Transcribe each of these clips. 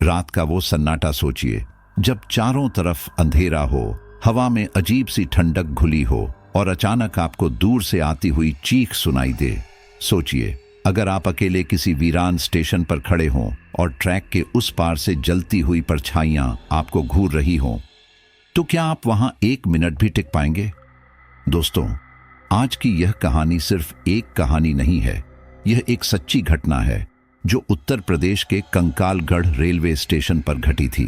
रात का वो सन्नाटा सोचिए, जब चारों तरफ अंधेरा हो, हवा में अजीब सी ठंडक घुली हो और अचानक आपको दूर से आती हुई चीख सुनाई दे। सोचिए, अगर आप अकेले किसी वीरान स्टेशन पर खड़े हों और ट्रैक के उस पार से जलती हुई परछाइयां आपको घूर रही हों, तो क्या आप वहां 1 मिनट भी टिक पाएंगे? दोस्तों, आज की यह कहानी सिर्फ एक कहानी नहीं है, यह एक सच्ची घटना है जो उत्तर प्रदेश के कंकालगढ़ रेलवे स्टेशन पर घटी थी।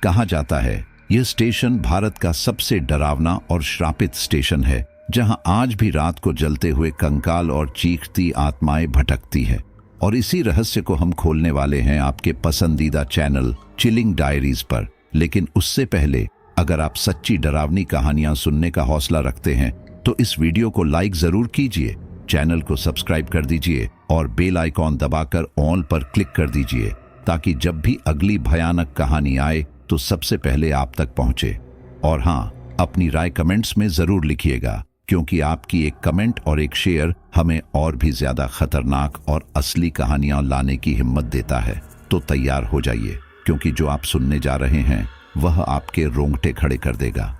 कहा जाता है यह स्टेशन भारत का सबसे डरावना और श्रापित स्टेशन है, जहां आज भी रात को जलते हुए कंकाल और चीखती आत्माएं भटकती है। और इसी रहस्य को हम खोलने वाले हैं आपके पसंदीदा चैनल चिलिंग डायरीज पर। लेकिन उससे पहले, अगर आप सच्ची डरावनी कहानियां सुनने का हौसला रखते हैं तो इस वीडियो को लाइक जरूर कीजिए, चैनल को सब्सक्राइब कर दीजिए और बेल आइकॉन दबाकर ऑल पर क्लिक कर दीजिए, ताकि जब भी अगली भयानक कहानी आए तो सबसे पहले आप तक पहुंचे। और हाँ, अपनी राय कमेंट्स में जरूर लिखिएगा, क्योंकि आपकी एक कमेंट और एक शेयर हमें और भी ज्यादा खतरनाक और असली कहानियां लाने की हिम्मत देता है। तो तैयार हो जाइए, क्योंकि जो आप सुनने जा रहे हैं वह आपके रोंगटे खड़े कर देगा।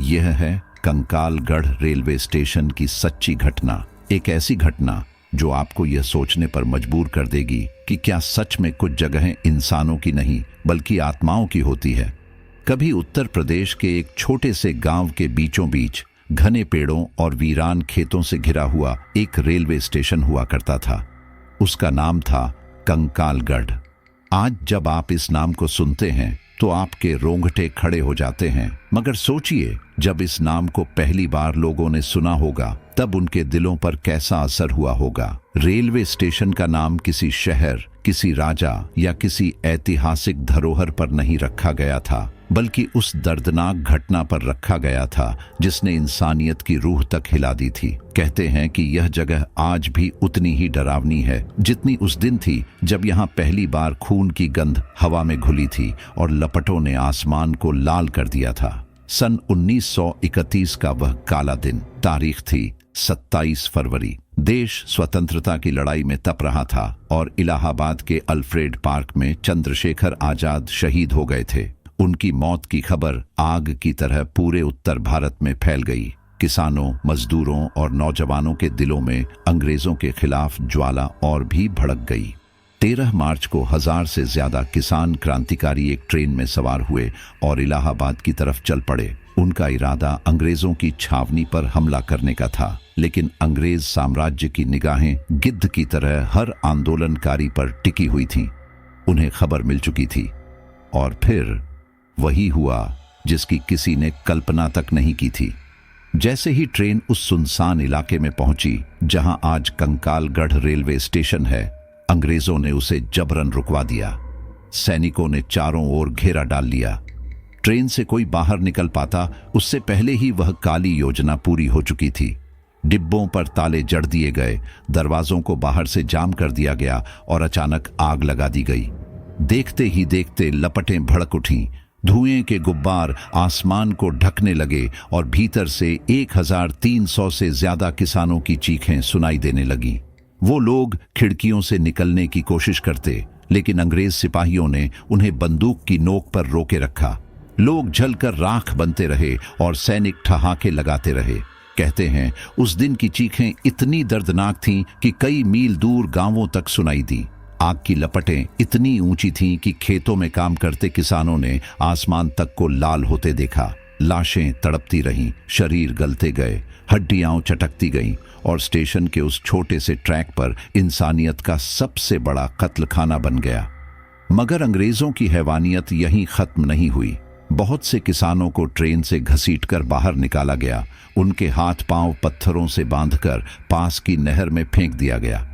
यह है कंकालगढ़ रेलवे स्टेशन की सच्ची घटना, एक ऐसी घटना जो आपको यह सोचने पर मजबूर कर देगी कि क्या सच में कुछ जगहें इंसानों की नहीं बल्कि आत्माओं की होती है। कभी उत्तर प्रदेश के एक छोटे से गांव के बीचों बीच घने पेड़ों और वीरान खेतों से घिरा हुआ एक रेलवे स्टेशन हुआ करता था। उसका नाम था कंकालगढ़। आज जब आप इस नाम को सुनते हैं तो आपके रोंगटे खड़े हो जाते हैं, मगर सोचिए, जब इस नाम को पहली बार लोगों ने सुना होगा तब उनके दिलों पर कैसा असर हुआ होगा। रेलवे स्टेशन का नाम किसी शहर, किसी राजा या किसी ऐतिहासिक धरोहर पर नहीं रखा गया था, बल्कि उस दर्दनाक घटना पर रखा गया था जिसने इंसानियत की रूह तक हिला दी थी। कहते हैं कि यह जगह आज भी उतनी ही डरावनी है जितनी उस दिन थी जब यहाँ पहली बार खून की गंध हवा में घुली थी और लपटों ने आसमान को लाल कर दिया था। सन 1931 का वह काला दिन, तारीख थी 27 फरवरी। देश स्वतंत्रता की लड़ाई में तप रहा था और इलाहाबाद के अल्फ्रेड पार्क में चंद्रशेखर आजाद शहीद हो गए थे। उनकी मौत की खबर आग की तरह पूरे उत्तर भारत में फैल गई। किसानों, मजदूरों और नौजवानों के दिलों में अंग्रेजों के खिलाफ ज्वाला और भी भड़क गई। 13 मार्च को 1000 से ज्यादा किसान क्रांतिकारी एक ट्रेन में सवार हुए और इलाहाबाद की तरफ चल पड़े। उनका इरादा अंग्रेजों की छावनी पर हमला करने का था, लेकिन अंग्रेज साम्राज्य की निगाहें गिद्ध की तरह हर आंदोलनकारी पर टिकी हुई थीं। उन्हें खबर मिल चुकी थी और फिर वही हुआ जिसकी किसी ने कल्पना तक नहीं की थी। जैसे ही ट्रेन उस सुनसान इलाके में पहुंची जहां आज कंकालगढ़ रेलवे स्टेशन है, अंग्रेजों ने उसे जबरन रुकवा दिया। सैनिकों ने चारों ओर घेरा डाल लिया। ट्रेन से कोई बाहर निकल पाता उससे पहले ही वह काली योजना पूरी हो चुकी थी। डिब्बों पर ताले जड़ दिए गए, दरवाजों को बाहर से जाम कर दिया गया और अचानक आग लगा दी गई। देखते ही देखते लपटें भड़क उठीं, धुएं के गुब्बार आसमान को ढकने लगे और भीतर से 1300 से ज्यादा किसानों की चीखें सुनाई देने लगीं। वो लोग खिड़कियों से निकलने की कोशिश करते, लेकिन अंग्रेज सिपाहियों ने उन्हें बंदूक की नोक पर रोके रखा। लोग जलकर राख बनते रहे और सैनिक ठहाके लगाते रहे। कहते हैं उस दिन की चीखें इतनी दर्दनाक थीं कि कई मील दूर गांवों तक सुनाई दी। आग की लपटें इतनी ऊंची थीं कि खेतों में काम करते किसानों ने आसमान तक को लाल होते देखा। लाशें तड़पती रहीं, शरीर गलते गए, हड्डियां चटकती गईं और स्टेशन के उस छोटे से ट्रैक पर इंसानियत का सबसे बड़ा कत्लखाना बन गया। मगर अंग्रेजों की हैवानियत यहीं खत्म नहीं हुई। बहुत से किसानों को ट्रेन से घसीटकर बाहर निकाला गया। उनके हाथ पांव पत्थरों से बांधकर पास की नहर में फेंक दिया गया।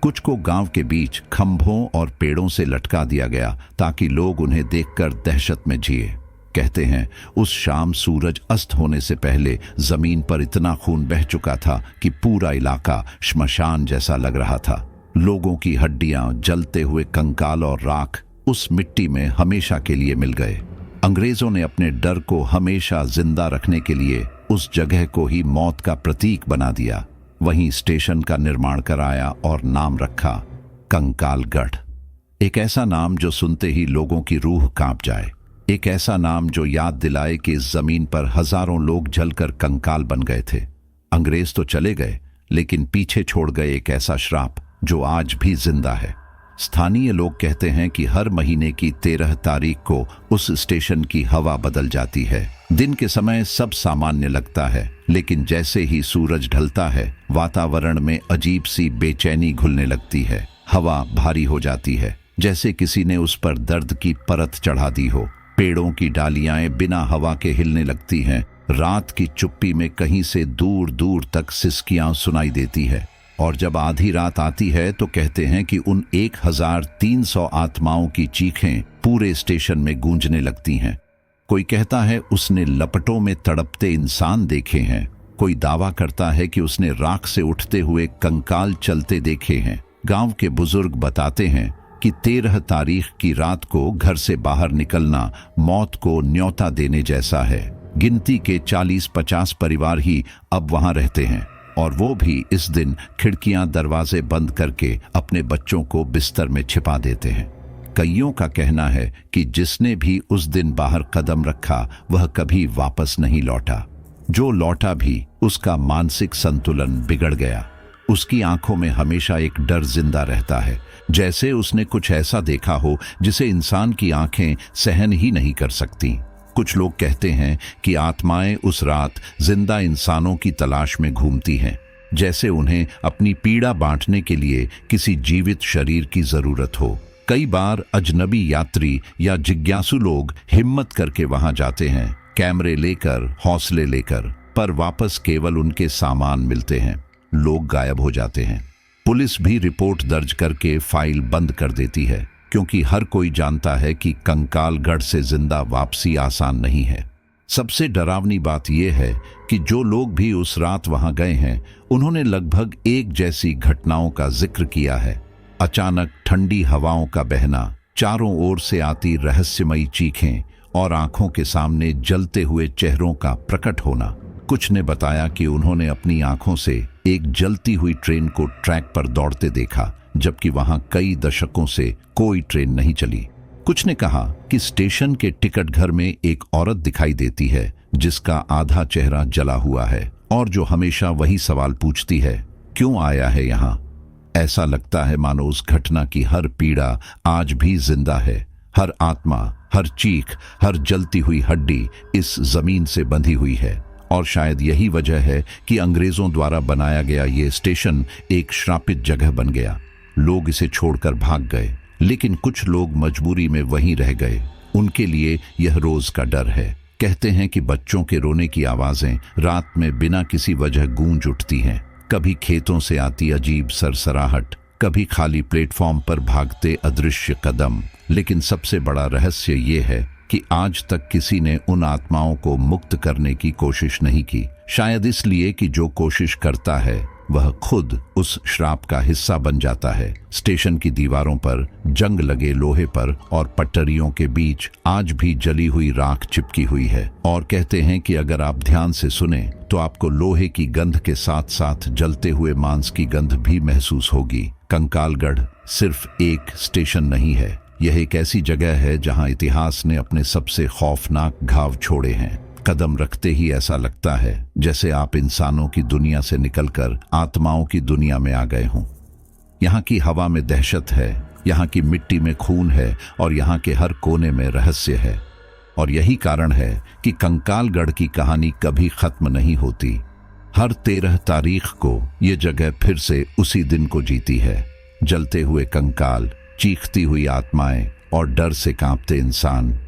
कुछ को गांव के बीच खंभों और पेड़ों से लटका दिया गया ताकि लोग उन्हें देखकर दहशत में जिए। कहते हैं उस शाम सूरज अस्त होने से पहले जमीन पर इतना खून बह चुका था कि पूरा इलाका श्मशान जैसा लग रहा था। लोगों की हड्डियां, जलते हुए कंकाल और राख उस मिट्टी में हमेशा के लिए मिल गए। अंग्रेजों ने अपने डर को हमेशा जिंदा रखने के लिए उस जगह को ही मौत का प्रतीक बना दिया। वहीं स्टेशन का निर्माण कराया और नाम रखा कंकालगढ़। एक ऐसा नाम जो सुनते ही लोगों की रूह कांप जाए, एक ऐसा नाम जो याद दिलाए कि इस जमीन पर हजारों लोग जलकर कंकाल बन गए थे। अंग्रेज तो चले गए, लेकिन पीछे छोड़ गए एक ऐसा श्राप जो आज भी जिंदा है। स्थानीय लोग कहते हैं कि हर महीने की 13 तारीख को उस स्टेशन की हवा बदल जाती है। दिन के समय सब सामान्य लगता है, लेकिन जैसे ही सूरज ढलता है वातावरण में अजीब सी बेचैनी घुलने लगती है। हवा भारी हो जाती है, जैसे किसी ने उस पर दर्द की परत चढ़ा दी हो। पेड़ों की डालियां बिना हवा के हिलने लगती हैं। रात की चुप्पी में कहीं से दूर दूर तक सिसकियां सुनाई देती है। और जब आधी रात आती है तो कहते हैं कि उन 1300 आत्माओं की चीखें पूरे स्टेशन में गूंजने लगती हैं। कोई कहता है उसने लपटों में तड़पते इंसान देखे हैं, कोई दावा करता है कि उसने राख से उठते हुए कंकाल चलते देखे हैं। गांव के बुजुर्ग बताते हैं कि 13 तारीख की रात को घर से बाहर निकलना मौत को न्योता देने जैसा है। गिनती के 40-50 परिवार ही अब वहां रहते हैं, और वो भी इस दिन खिड़कियां दरवाजे बंद करके अपने बच्चों को बिस्तर में छिपा देते हैं। कईयों का कहना है कि जिसने भी उस दिन बाहर कदम रखा वह कभी वापस नहीं लौटा। जो लौटा भी उसका मानसिक संतुलन बिगड़ गया। उसकी आंखों में हमेशा एक डर जिंदा रहता है, जैसे उसने कुछ ऐसा देखा हो जिसे इंसान की आंखें सहन ही नहीं कर सकती। कुछ लोग कहते हैं कि आत्माएं उस रात जिंदा इंसानों की तलाश में घूमती हैं, जैसे उन्हें अपनी पीड़ा बांटने के लिए किसी जीवित शरीर की जरूरत हो। कई बार अजनबी यात्री या जिज्ञासु लोग हिम्मत करके वहां जाते हैं, कैमरे लेकर, हौसले लेकर, पर वापस केवल उनके सामान मिलते हैं। लोग गायब हो जाते हैं। पुलिस भी रिपोर्ट दर्ज करके फाइल बंद कर देती है, क्योंकि हर कोई जानता है कि कंकालगढ़ से जिंदा वापसी आसान नहीं है। सबसे डरावनी बात यह है कि जो लोग भी उस रात वहां गए हैं उन्होंने लगभग एक जैसी घटनाओं का जिक्र किया है। अचानक ठंडी हवाओं का बहना, चारों ओर से आती रहस्यमयी चीखें और आंखों के सामने जलते हुए चेहरों का प्रकट होना। कुछ ने बताया कि उन्होंने अपनी आंखों से एक जलती हुई ट्रेन को ट्रैक पर दौड़ते देखा, जबकि वहां कई दशकों से कोई ट्रेन नहीं चली। कुछ ने कहा कि स्टेशन के टिकट घर में एक औरत दिखाई देती है जिसका आधा चेहरा जला हुआ है और जो हमेशा वही सवाल पूछती है, क्यों आया है यहाँ? ऐसा लगता है मानो उस घटना की हर पीड़ा आज भी जिंदा है। हर आत्मा, हर चीख, हर जलती हुई हड्डी इस जमीन से बंधी हुई है। और शायद यही वजह है कि अंग्रेजों द्वारा बनाया गया ये स्टेशन एक श्रापित जगह बन गया। लोग इसे छोड़कर भाग गए, लेकिन कुछ लोग मजबूरी में वहीं रह गए। उनके लिए यह रोज का डर है। कहते हैं कि बच्चों के रोने की आवाजें रात में बिना किसी वजह गूंज उठती हैं। कभी खेतों से आती अजीब सरसराहट, कभी खाली प्लेटफॉर्म पर भागते अदृश्य कदम। लेकिन सबसे बड़ा रहस्य ये है कि आज तक किसी ने उन आत्माओं को मुक्त करने की कोशिश नहीं की। शायद इसलिए कि जो कोशिश करता है वह खुद उस श्राप का हिस्सा बन जाता है। स्टेशन की दीवारों पर, जंग लगे लोहे पर और पटरियों के बीच आज भी जली हुई राख चिपकी हुई है। और कहते हैं कि अगर आप ध्यान से सुने तो आपको लोहे की गंध के साथ साथ जलते हुए मांस की गंध भी महसूस होगी। कंकालगढ़ सिर्फ एक स्टेशन नहीं है, यह एक ऐसी जगह है जहां इतिहास ने अपने सबसे खौफनाक घाव छोड़े हैं। कदम रखते ही ऐसा लगता है जैसे आप इंसानों की दुनिया से निकलकर आत्माओं की दुनिया में आ गए हों। यहाँ की हवा में दहशत है, यहाँ की मिट्टी में खून है और यहाँ के हर कोने में रहस्य है। और यही कारण है कि कंकालगढ़ की कहानी कभी खत्म नहीं होती। हर 13 तारीख को ये जगह फिर से उसी दिन को जीती है। जलते हुए कंकाल, चीखती हुई आत्माएं और डर से कांपते इंसान।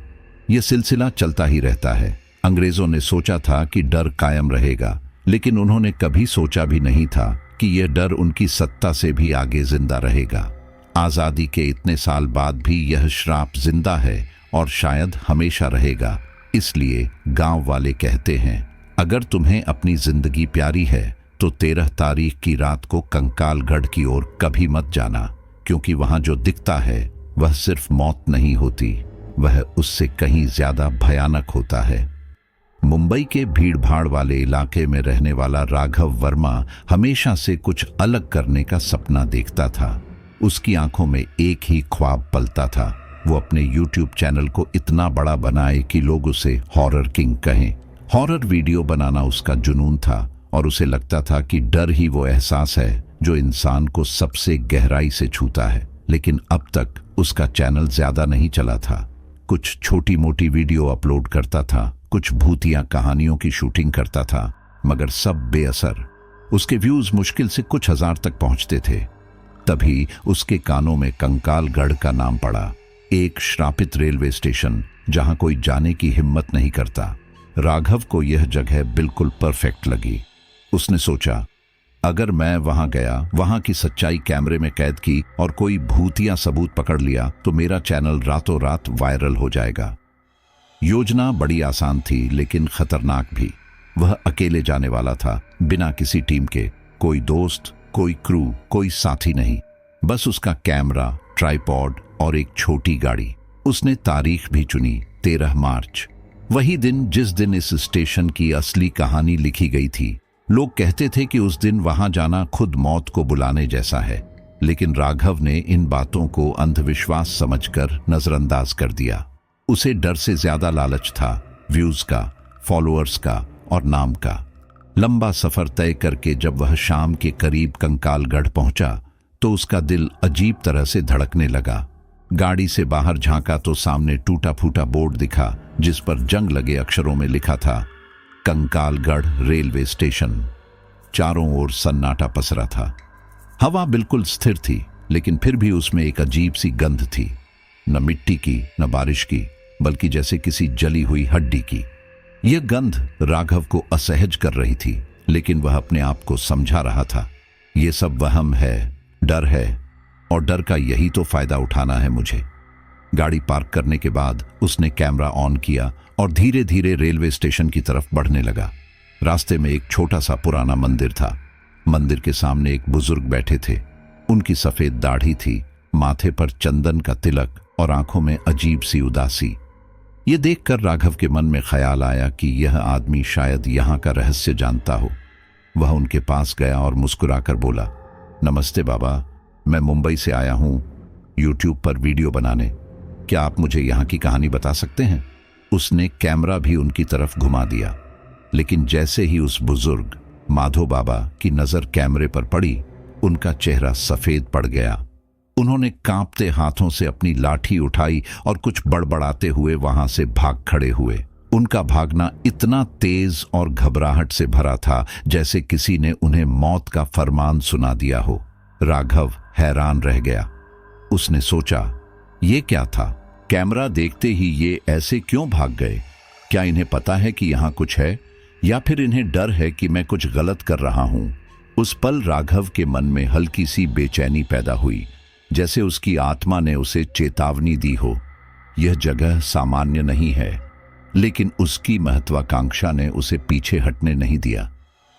ये सिलसिला चलता ही रहता है। अंग्रेजों ने सोचा था कि डर कायम रहेगा, लेकिन उन्होंने कभी सोचा भी नहीं था कि यह डर उनकी सत्ता से भी आगे जिंदा रहेगा। आजादी के इतने साल बाद भी यह श्राप जिंदा है और शायद हमेशा रहेगा। इसलिए गांव वाले कहते हैं, अगर तुम्हें अपनी जिंदगी प्यारी है तो 13 तारीख की रात को कंकालगढ़ की ओर कभी मत जाना, क्योंकि वहां जो दिखता है वह सिर्फ मौत नहीं होती, वह उससे कहीं ज्यादा भयानक होता है। मुंबई के भीड़भाड़ वाले इलाके में रहने वाला राघव वर्मा हमेशा से कुछ अलग करने का सपना देखता था। उसकी आंखों में एक ही ख्वाब पलता था, वो अपने यूट्यूब चैनल को इतना बड़ा बनाए कि लोग उसे हॉरर किंग कहें। हॉरर वीडियो बनाना उसका जुनून था और उसे लगता था कि डर ही वो एहसास है जो इंसान को सबसे गहराई से छूता है। लेकिन अब तक उसका चैनल ज्यादा नहीं चला था। कुछ छोटी मोटी वीडियो अपलोड करता था, कुछ भूतिया कहानियों की शूटिंग करता था, मगर सब बेअसर। उसके व्यूज मुश्किल से कुछ हजार तक पहुंचते थे। तभी उसके कानों में कंकालगढ़ का नाम पड़ा, एक श्रापित रेलवे स्टेशन जहां कोई जाने की हिम्मत नहीं करता। राघव को यह जगह बिल्कुल परफेक्ट लगी। उसने सोचा, अगर मैं वहां गया, वहां की सच्चाई कैमरे में कैद की और कोई भूतिया सबूत पकड़ लिया तो मेरा चैनल रातों रात वायरल हो जाएगा। योजना बड़ी आसान थी लेकिन खतरनाक भी। वह अकेले जाने वाला था, बिना किसी टीम के, कोई दोस्त, कोई क्रू, कोई साथी नहीं, बस उसका कैमरा, ट्राइपॉड और एक छोटी गाड़ी। उसने तारीख भी चुनी, 13 मार्च, वही दिन जिस दिन इस स्टेशन की असली कहानी लिखी गई थी। लोग कहते थे कि उस दिन वहां जाना खुद मौत को बुलाने जैसा है, लेकिन राघव ने इन बातों को अंधविश्वास समझकर नजरअंदाज कर दिया। उसे डर से ज्यादा लालच था, व्यूज का, फॉलोअर्स का और नाम का। लंबा सफर तय करके जब वह शाम के करीब कंकालगढ़ पहुंचा तो उसका दिल अजीब तरह से धड़कने लगा। गाड़ी से बाहर झांका तो सामने टूटा फूटा बोर्ड दिखा जिस पर जंग लगे अक्षरों में लिखा था, कंकालगढ़ रेलवे स्टेशन। चारों ओर सन्नाटा पसरा था। हवा बिल्कुल स्थिर थी, लेकिन फिर भी उसमें एक अजीब सी गंध थी, न मिट्टी की न बारिश की, बल्कि जैसे किसी जली हुई हड्डी की। यह गंध राघव को असहज कर रही थी, लेकिन वह अपने आप को समझा रहा था, यह सब वहम है, डर है, और डर का यही तो फायदा उठाना है मुझे। गाड़ी पार्क करने के बाद उसने कैमरा ऑन किया और धीरे धीरे रेलवे स्टेशन की तरफ बढ़ने लगा। रास्ते में एक छोटा सा पुराना मंदिर था। मंदिर के सामने एक बुजुर्ग बैठे थे। उनकी सफेद दाढ़ी थी, माथे पर चंदन का तिलक और आंखों में अजीब सी उदासी। ये देखकर राघव के मन में ख्याल आया कि यह आदमी शायद यहाँ का रहस्य जानता हो। वह उनके पास गया और मुस्कुराकर बोला, नमस्ते बाबा, मैं मुंबई से आया हूँ यूट्यूब पर वीडियो बनाने। क्या आप मुझे यहाँ की कहानी बता सकते हैं? उसने कैमरा भी उनकी तरफ घुमा दिया, लेकिन जैसे ही उस बुजुर्ग माधो बाबा की नजर कैमरे पर पड़ी, उनका चेहरा सफेद पड़ गया। उन्होंने कांपते हाथों से अपनी लाठी उठाई और कुछ बड़बड़ाते हुए वहां से भाग खड़े हुए। उनका भागना इतना तेज और घबराहट से भरा था जैसे किसी ने उन्हें मौत का फरमान सुना दिया हो। राघव हैरान रह गया। उसने सोचा, ये क्या था? कैमरा देखते ही ये ऐसे क्यों भाग गए? क्या इन्हें पता है कि यहाँ कुछ है, या फिर इन्हें डर है कि मैं कुछ गलत कर रहा हूं? उस पल राघव के मन में हल्की सी बेचैनी पैदा हुई, जैसे उसकी आत्मा ने उसे चेतावनी दी हो। यह जगह सामान्य नहीं है, लेकिन उसकी महत्वाकांक्षा ने उसे पीछे हटने नहीं दिया।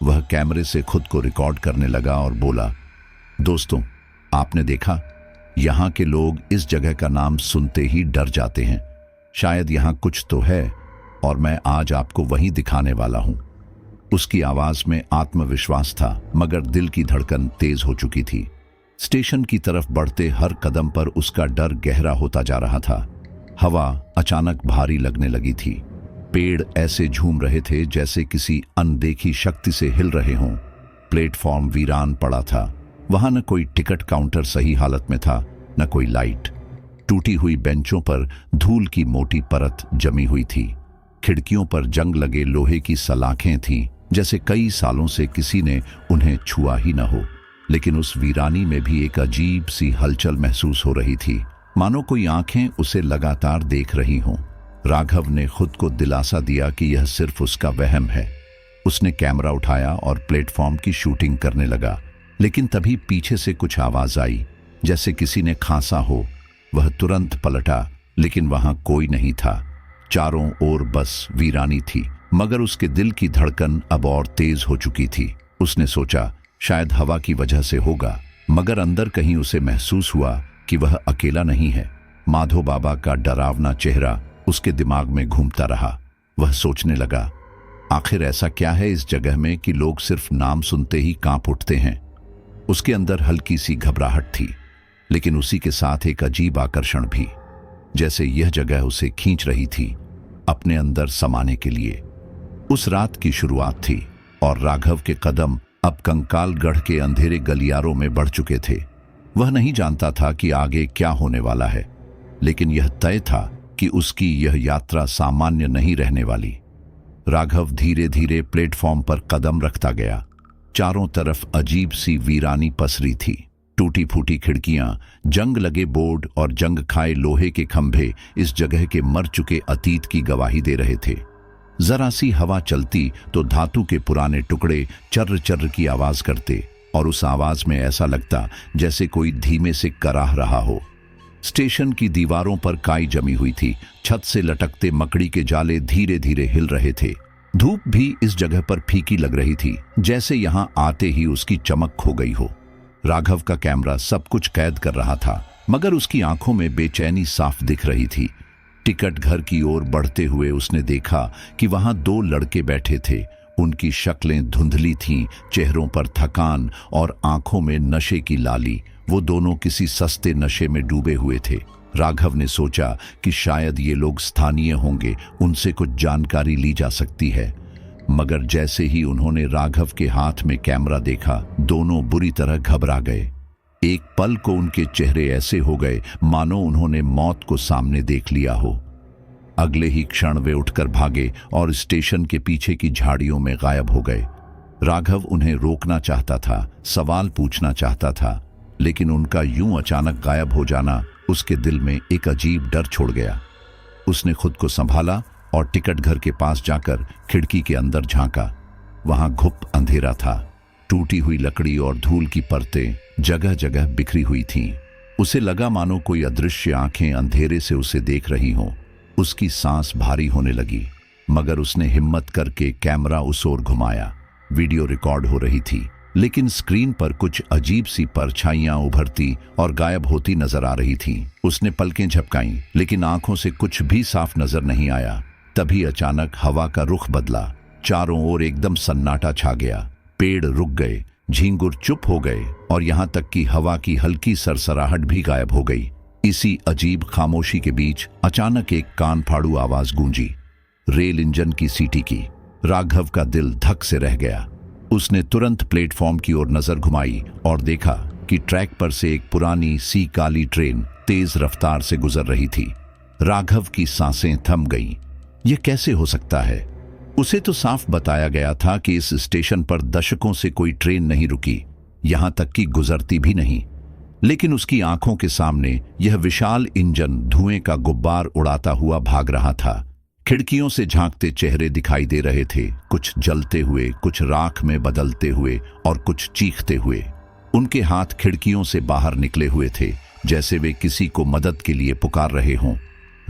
वह कैमरे से खुद को रिकॉर्ड करने लगा और बोला, दोस्तों, आपने देखा, यहाँ के लोग इस जगह का नाम सुनते ही डर जाते हैं। शायद यहाँ कुछ तो है और मैं आज आपको वही दिखाने वाला हूँ। उसकी आवाज में आत्मविश्वास था, मगर दिल की धड़कन तेज हो चुकी थी। स्टेशन की तरफ बढ़ते हर कदम पर उसका डर गहरा होता जा रहा था। हवा अचानक भारी लगने लगी थी। पेड़ ऐसे झूम रहे थे जैसे किसी अनदेखी शक्ति से हिल रहे हों। प्लेटफॉर्म वीरान पड़ा था। वहां न कोई टिकट काउंटर सही हालत में था, न कोई लाइट। टूटी हुई बेंचों पर धूल की मोटी परत जमी हुई थी। खिड़कियों पर जंग लगे लोहे की सलाखें थीं, जैसे कई सालों से किसी ने उन्हें छुआ ही न हो। लेकिन उस वीरानी में भी एक अजीब सी हलचल महसूस हो रही थी, मानो कोई आंखें उसे लगातार देख रही हों। राघव ने खुद को दिलासा दिया कि यह सिर्फ उसका वहम है। उसने कैमरा उठाया और प्लेटफॉर्म की शूटिंग करने लगा, लेकिन तभी पीछे से कुछ आवाज आई, जैसे किसी ने खांसा हो। वह तुरंत पलटा, लेकिन वहां कोई नहीं था। चारों ओर बस वीरानी थी, मगर उसके दिल की धड़कन अब और तेज हो चुकी थी। उसने सोचा, शायद हवा की वजह से होगा, मगर अंदर कहीं उसे महसूस हुआ कि वह अकेला नहीं है। माधो बाबा का डरावना चेहरा उसके दिमाग में घूमता रहा। वह सोचने लगा, आखिर ऐसा क्या है इस जगह में कि लोग सिर्फ नाम सुनते ही कांप उठते हैं। उसके अंदर हल्की सी घबराहट थी। लेकिन उसी के साथ एक अजीब आकर्षण भी, जैसे यह जगह उसे खींच रही थी अपने अंदर समाने के लिए। उस रात की शुरुआत थी और राघव के कदम अब कंकालगढ़ के अंधेरे गलियारों में बढ़ चुके थे। वह नहीं जानता था कि आगे क्या होने वाला है, लेकिन यह तय था कि उसकी यह यात्रा सामान्य नहीं रहने वाली। राघव धीरे धीरे प्लेटफॉर्म पर कदम रखता गया। चारों तरफ अजीब सी वीरानी पसरी थी। टूटी फूटी खिड़कियां, जंग लगे बोर्ड और जंग खाए लोहे के खंभे इस जगह के मर चुके अतीत की गवाही दे रहे थे। जरा सी हवा चलती तो धातु के पुराने टुकड़े चर्र चर्र की आवाज करते और उस आवाज में ऐसा लगता जैसे कोई धीमे से कराह रहा हो। स्टेशन की दीवारों पर काई जमी हुई थी। छत से लटकते मकड़ी के जाले धीरे धीरे हिल रहे थे। धूप भी इस जगह पर फीकी लग रही थी, जैसे यहां आते ही उसकी चमक खो गई हो। राघव का कैमरा सब कुछ कैद कर रहा था, मगर उसकी आंखों में बेचैनी साफ दिख रही थी। टिकट घर की ओर बढ़ते हुए उसने देखा कि वहां दो लड़के बैठे थे। उनकी शक्लें धुंधली थीं, चेहरों पर थकान और आंखों में नशे की लाली। वो दोनों किसी सस्ते नशे में डूबे हुए थे। राघव ने सोचा कि शायद ये लोग स्थानीय होंगे, उनसे कुछ जानकारी ली जा सकती है। मगर जैसे ही उन्होंने राघव के हाथ में कैमरा देखा, दोनों बुरी तरह घबरा गए। एक पल को उनके चेहरे ऐसे हो गए मानो उन्होंने मौत को सामने देख लिया हो। अगले ही क्षण वे उठकर भागे और स्टेशन के पीछे की झाड़ियों में गायब हो गए। राघव उन्हें रोकना चाहता था, सवाल पूछना चाहता था, लेकिन उनका यूं अचानक गायब हो जाना उसके दिल में एक अजीब डर छोड़ गया। उसने खुद को संभाला और टिकट घर के पास जाकर खिड़की के अंदर झांका। वहां घुप अंधेरा था। टूटी हुई लकड़ी और धूल की परतें जगह जगह बिखरी हुई थीं। उसे लगा मानो कोई अदृश्य आंखें अंधेरे से उसे देख रही हों। उसकी सांस भारी होने लगी, मगर उसने हिम्मत करके कैमरा उस ओर घुमाया। वीडियो रिकॉर्ड हो रही थी, लेकिन स्क्रीन पर कुछ अजीब सी परछाइयां उभरती और गायब होती नजर आ रही थीं। उसने पलकें झपकाईं, लेकिन आंखों से कुछ भी साफ नजर नहीं आया। तभी अचानक हवा का रुख बदला। चारों ओर एकदम सन्नाटा छा गया। पेड़ रुक गए, झींगुर चुप हो गए और यहां तक कि हवा की हल्की सरसराहट भी गायब हो गई। इसी अजीब खामोशी के बीच अचानक एक कान फाड़ू आवाज गूंजी, रेल इंजन की सीटी की। राघव का दिल धक से रह गया। उसने तुरंत प्लेटफॉर्म की ओर नजर घुमाई और देखा कि ट्रैक पर से एक पुरानी सी काली ट्रेन तेज रफ्तार से गुजर रही थी। राघव की सांसें थम गईं। यह कैसे हो सकता है? उसे तो साफ बताया गया था कि इस स्टेशन पर दशकों से कोई ट्रेन नहीं रुकी, यहां तक कि गुजरती भी नहीं। लेकिन उसकी आंखों के सामने यह विशाल इंजन धुएं का गुब्बार उड़ाता हुआ भाग रहा था। खिड़कियों से झांकते चेहरे दिखाई दे रहे थे, कुछ जलते हुए, कुछ राख में बदलते हुए और कुछ चीखते हुए। उनके हाथ खिड़कियों से बाहर निकले हुए थे, जैसे वे किसी को मदद के लिए पुकार रहे हों।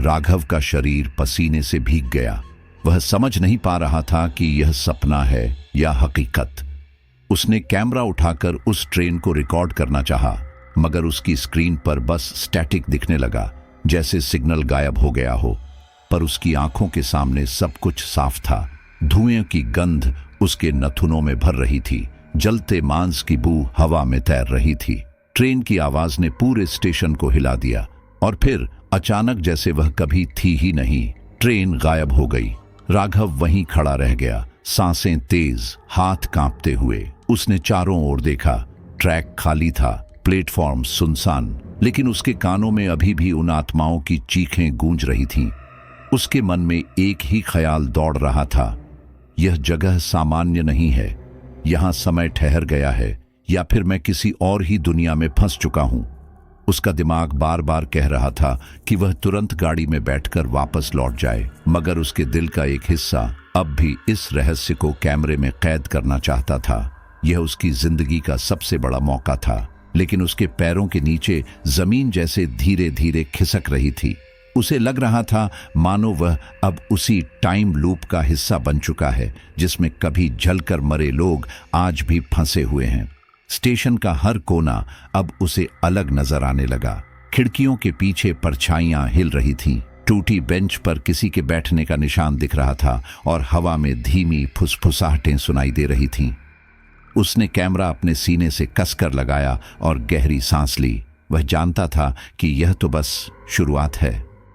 राघव का शरीर पसीने से भीग गया। वह समझ नहीं पा रहा था कि यह सपना है या हकीकत। उसने कैमरा उठाकर उस ट्रेन को रिकॉर्ड करना चाहा, मगर उसकी स्क्रीन पर बस स्टैटिक दिखने लगा, जैसे सिग्नल गायब हो गया हो। पर उसकी आंखों के सामने सब कुछ साफ था। धुएं की गंध उसके नथुनों में भर रही थी। जलते मांस की बू हवा में तैर रही थी। ट्रेन की आवाज ने पूरे स्टेशन को हिला दिया और फिर अचानक, जैसे वह कभी थी ही नहीं, ट्रेन गायब हो गई। राघव वहीं खड़ा रह गया, सांसें तेज, हाथ कांपते हुए। उसने चारों ओर देखा। ट्रैक खाली था, प्लेटफॉर्म सुनसान, लेकिन उसके कानों में अभी भी उन आत्माओं की चीखें गूंज रही थीं। उसके मन में एक ही ख्याल दौड़ रहा था, यह जगह सामान्य नहीं है। यहां समय ठहर गया है, या फिर मैं किसी और ही दुनिया में फंस चुका हूं। उसका दिमाग बार बार कह रहा था कि वह तुरंत गाड़ी में बैठकर वापस लौट जाए, मगर उसके दिल का एक हिस्सा अब भी इस रहस्य को कैमरे में कैद करना चाहता था। यह उसकी जिंदगी का सबसे बड़ा मौका था, लेकिन उसके पैरों के नीचे जमीन जैसे धीरे धीरे खिसक रही थी। उसे लग रहा था मानो वह अब उसी टाइम लूप का हिस्सा बन चुका है, जिसमें कभी जलकर मरे लोग आज भी फंसे हुए हैं। स्टेशन का हर कोना अब उसे अलग नजर आने लगा। खिड़कियों के पीछे परछाइयां हिल रही थीं। टूटी बेंच पर किसी के बैठने का निशान दिख रहा था और हवा में धीमी फुसफुसाहटें सुनाई दे रही थीं। उसने कैमरा अपने सीने से कसकर लगाया और गहरी सांस ली। वह जानता था कि यह तो बस शुरुआत है,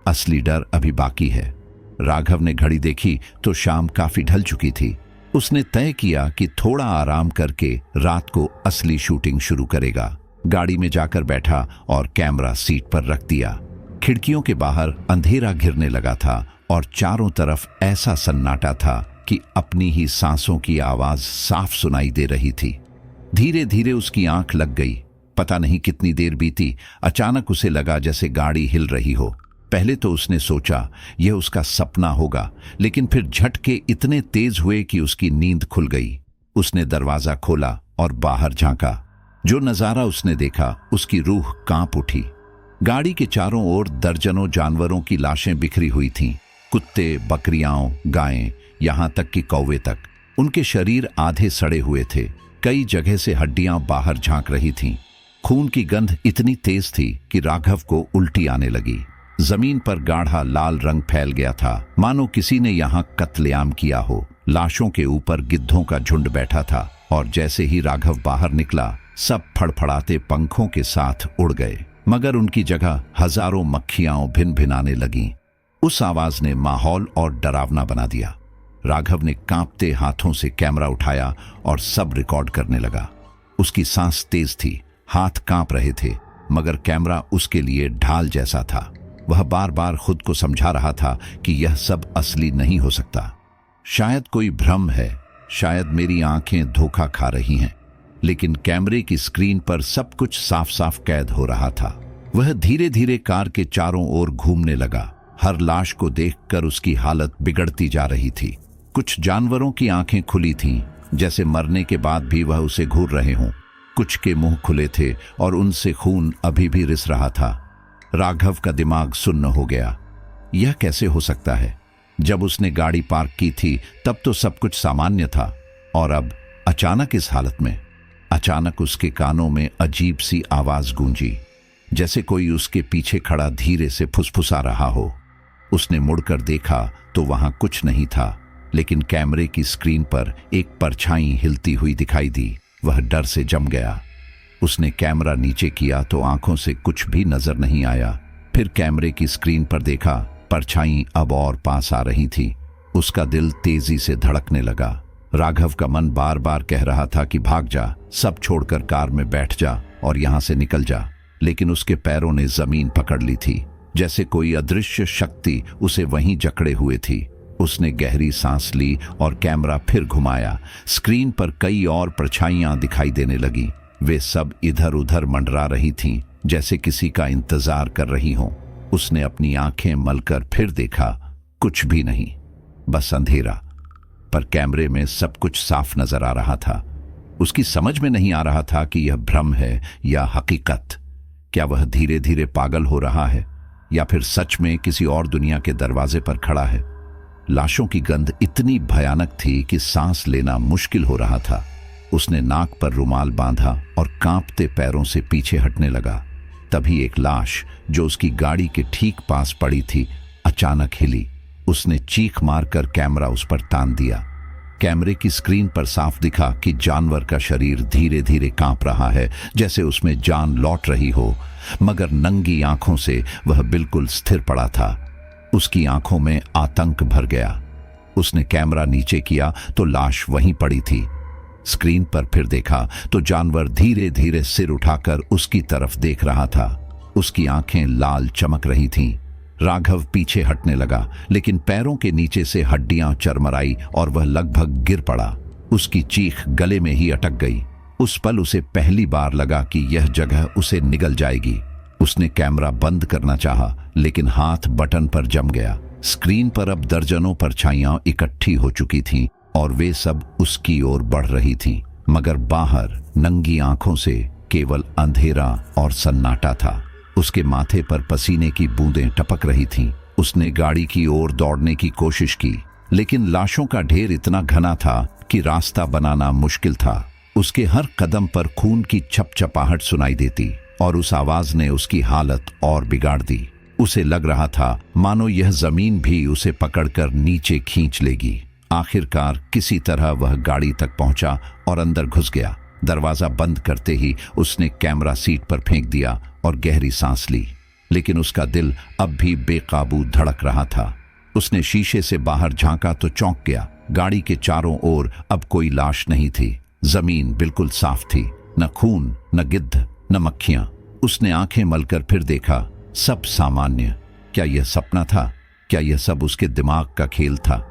असली डर अभी बाकी है। राघव ने घड़ी देखी तो शाम काफी ढल चुकी थी। उसने तय किया कि थोड़ा आराम करके रात को असली शूटिंग शुरू करेगा। गाड़ी में जाकर बैठा और कैमरा सीट पर रख दिया। खिड़कियों के बाहर अंधेरा घिरने लगा था और चारों तरफ ऐसा सन्नाटा था कि अपनी ही सांसों की आवाज साफ सुनाई दे रही थी। धीरे धीरे उसकी आंख लग गई। पता नहीं कितनी देर बीती, अचानक उसे लगा जैसे गाड़ी हिल रही हो। पहले तो उसने सोचा यह उसका सपना होगा, लेकिन फिर झटके इतने तेज हुए कि उसकी नींद खुल गई। उसने दरवाजा खोला और बाहर झांका। जो नजारा उसने देखा, उसकी रूह कांप उठी। गाड़ी के चारों ओर दर्जनों जानवरों की लाशें बिखरी हुई थीं। कुत्ते, बकरियां, गायें, यहां तक कि कौवे तक। उनके शरीर आधे सड़े हुए थे। कई जगह से हड्डियां बाहर झांक रही थीं। खून की गंध इतनी तेज थी कि राघव को उल्टी आने लगी। जमीन पर गाढ़ा लाल रंग फैल गया था, मानो किसी ने यहां कत्लेआम किया हो। लाशों के ऊपर गिद्धों का झुंड बैठा था और जैसे ही राघव बाहर निकला, सब फड़फड़ाते पंखों के साथ उड़ गए, मगर उनकी जगह हजारों मक्खियां भिन भिनाने लगीं। उस आवाज ने माहौल और डरावना बना दिया। राघव ने कांपते हाथों से कैमरा उठाया और सब रिकॉर्ड करने लगा। उसकी सांस तेज थी, हाथ कांप रहे थे, मगर कैमरा उसके लिए ढाल जैसा था। वह बार बार खुद को समझा रहा था कि यह सब असली नहीं हो सकता। शायद कोई भ्रम है, शायद मेरी आंखें धोखा खा रही हैं। लेकिन कैमरे की स्क्रीन पर सब कुछ साफ साफ कैद हो रहा था। वह धीरे धीरे कार के चारों ओर घूमने लगा। हर लाश को देखकर उसकी हालत बिगड़ती जा रही थी। कुछ जानवरों की आंखें खुली थीं, जैसे मरने के बाद भी वह उसे घूर रहे हों। कुछ के मुंह खुले थे और उनसे खून अभी भी रिस रहा था। राघव का दिमाग सुन्न हो गया। यह कैसे हो सकता है? जब उसने गाड़ी पार्क की थी तब तो सब कुछ सामान्य था, और अब अचानक इस हालत में। अचानक उसके कानों में अजीब सी आवाज गूंजी, जैसे कोई उसके पीछे खड़ा धीरे से फुसफुसा रहा हो। उसने मुड़कर देखा तो वहां कुछ नहीं था, लेकिन कैमरे की स्क्रीन पर एक परछाई हिलती हुई दिखाई दी। वह डर से जम गया। उसने कैमरा नीचे किया तो आंखों से कुछ भी नजर नहीं आया। फिर कैमरे की स्क्रीन पर देखा, परछाई अब और पास आ रही थी। उसका दिल तेजी से धड़कने लगा। राघव का मन बार बार कह रहा था कि भाग जा, सब छोड़कर कार में बैठ जा और यहां से निकल जा, लेकिन उसके पैरों ने जमीन पकड़ ली थी, जैसे कोई अदृश्य शक्ति उसे वहीं जकड़े हुए थी। उसने गहरी सांस ली और कैमरा फिर घुमाया। स्क्रीन पर कई और परछाइयां दिखाई देने लगी। वे सब इधर उधर मंडरा रही थीं, जैसे किसी का इंतजार कर रही हों। उसने अपनी आंखें मलकर फिर देखा, कुछ भी नहीं, बस अंधेरा। पर कैमरे में सब कुछ साफ नजर आ रहा था। उसकी समझ में नहीं आ रहा था कि यह भ्रम है या हकीकत। क्या वह धीरे धीरे पागल हो रहा है, या फिर सच में किसी और दुनिया के दरवाजे पर खड़ा है? लाशों की गंध इतनी भयानक थी कि सांस लेना मुश्किल हो रहा था। उसने नाक पर रुमाल बांधा और कांपते पैरों से पीछे हटने लगा। तभी एक लाश जो उसकी गाड़ी के ठीक पास पड़ी थी, अचानक हिली। उसने चीख मारकर कैमरा उस पर तान दिया। कैमरे की स्क्रीन पर साफ दिखा कि जानवर का शरीर धीरे धीरे कांप रहा है, जैसे उसमें जान लौट रही हो, मगर नंगी आंखों से वह बिल्कुल स्थिर पड़ा था। उसकी आंखों में आतंक भर गया। उसने कैमरा नीचे किया तो लाश वहीं पड़ी थी। स्क्रीन पर फिर देखा तो जानवर धीरे धीरे सिर उठाकर उसकी तरफ देख रहा था। उसकी आंखें लाल चमक रही थीं। राघव पीछे हटने लगा, लेकिन पैरों के नीचे से हड्डियां चरमराई और वह लगभग गिर पड़ा। उसकी चीख गले में ही अटक गई। उस पल उसे पहली बार लगा कि यह जगह उसे निगल जाएगी। उसने कैमरा बंद करना चाहा, लेकिन हाथ बटन पर जम गया। स्क्रीन पर अब दर्जनों परछाइयां इकट्ठी हो चुकी थीं और वे सब उसकी ओर बढ़ रही थीं, मगर बाहर नंगी आंखों से केवल अंधेरा और सन्नाटा था। उसके माथे पर पसीने की बूंदें टपक रही थीं। उसने गाड़ी की ओर दौड़ने की कोशिश की, लेकिन लाशों का ढेर इतना घना था कि रास्ता बनाना मुश्किल था। उसके हर कदम पर खून की छपछपाहट सुनाई देती और उस आवाज ने उसकी हालत और बिगाड़ दी। उसे लग रहा था मानो यह जमीन भी उसे पकड़कर नीचे खींच लेगी। आखिरकार किसी तरह वह गाड़ी तक पहुंचा और अंदर घुस गया। दरवाजा बंद करते ही उसने कैमरा सीट पर फेंक दिया और गहरी सांस ली, लेकिन उसका दिल अब भी बेकाबू धड़क रहा था। उसने शीशे से बाहर झांका तो चौंक गया। गाड़ी के चारों ओर अब कोई लाश नहीं थी। जमीन बिल्कुल साफ थी, न खून, न गिद्ध, न मक्खियां। उसने आंखें मलकर फिर देखा, सब सामान्य। क्या यह सपना था? क्या यह सब उसके दिमाग का खेल था?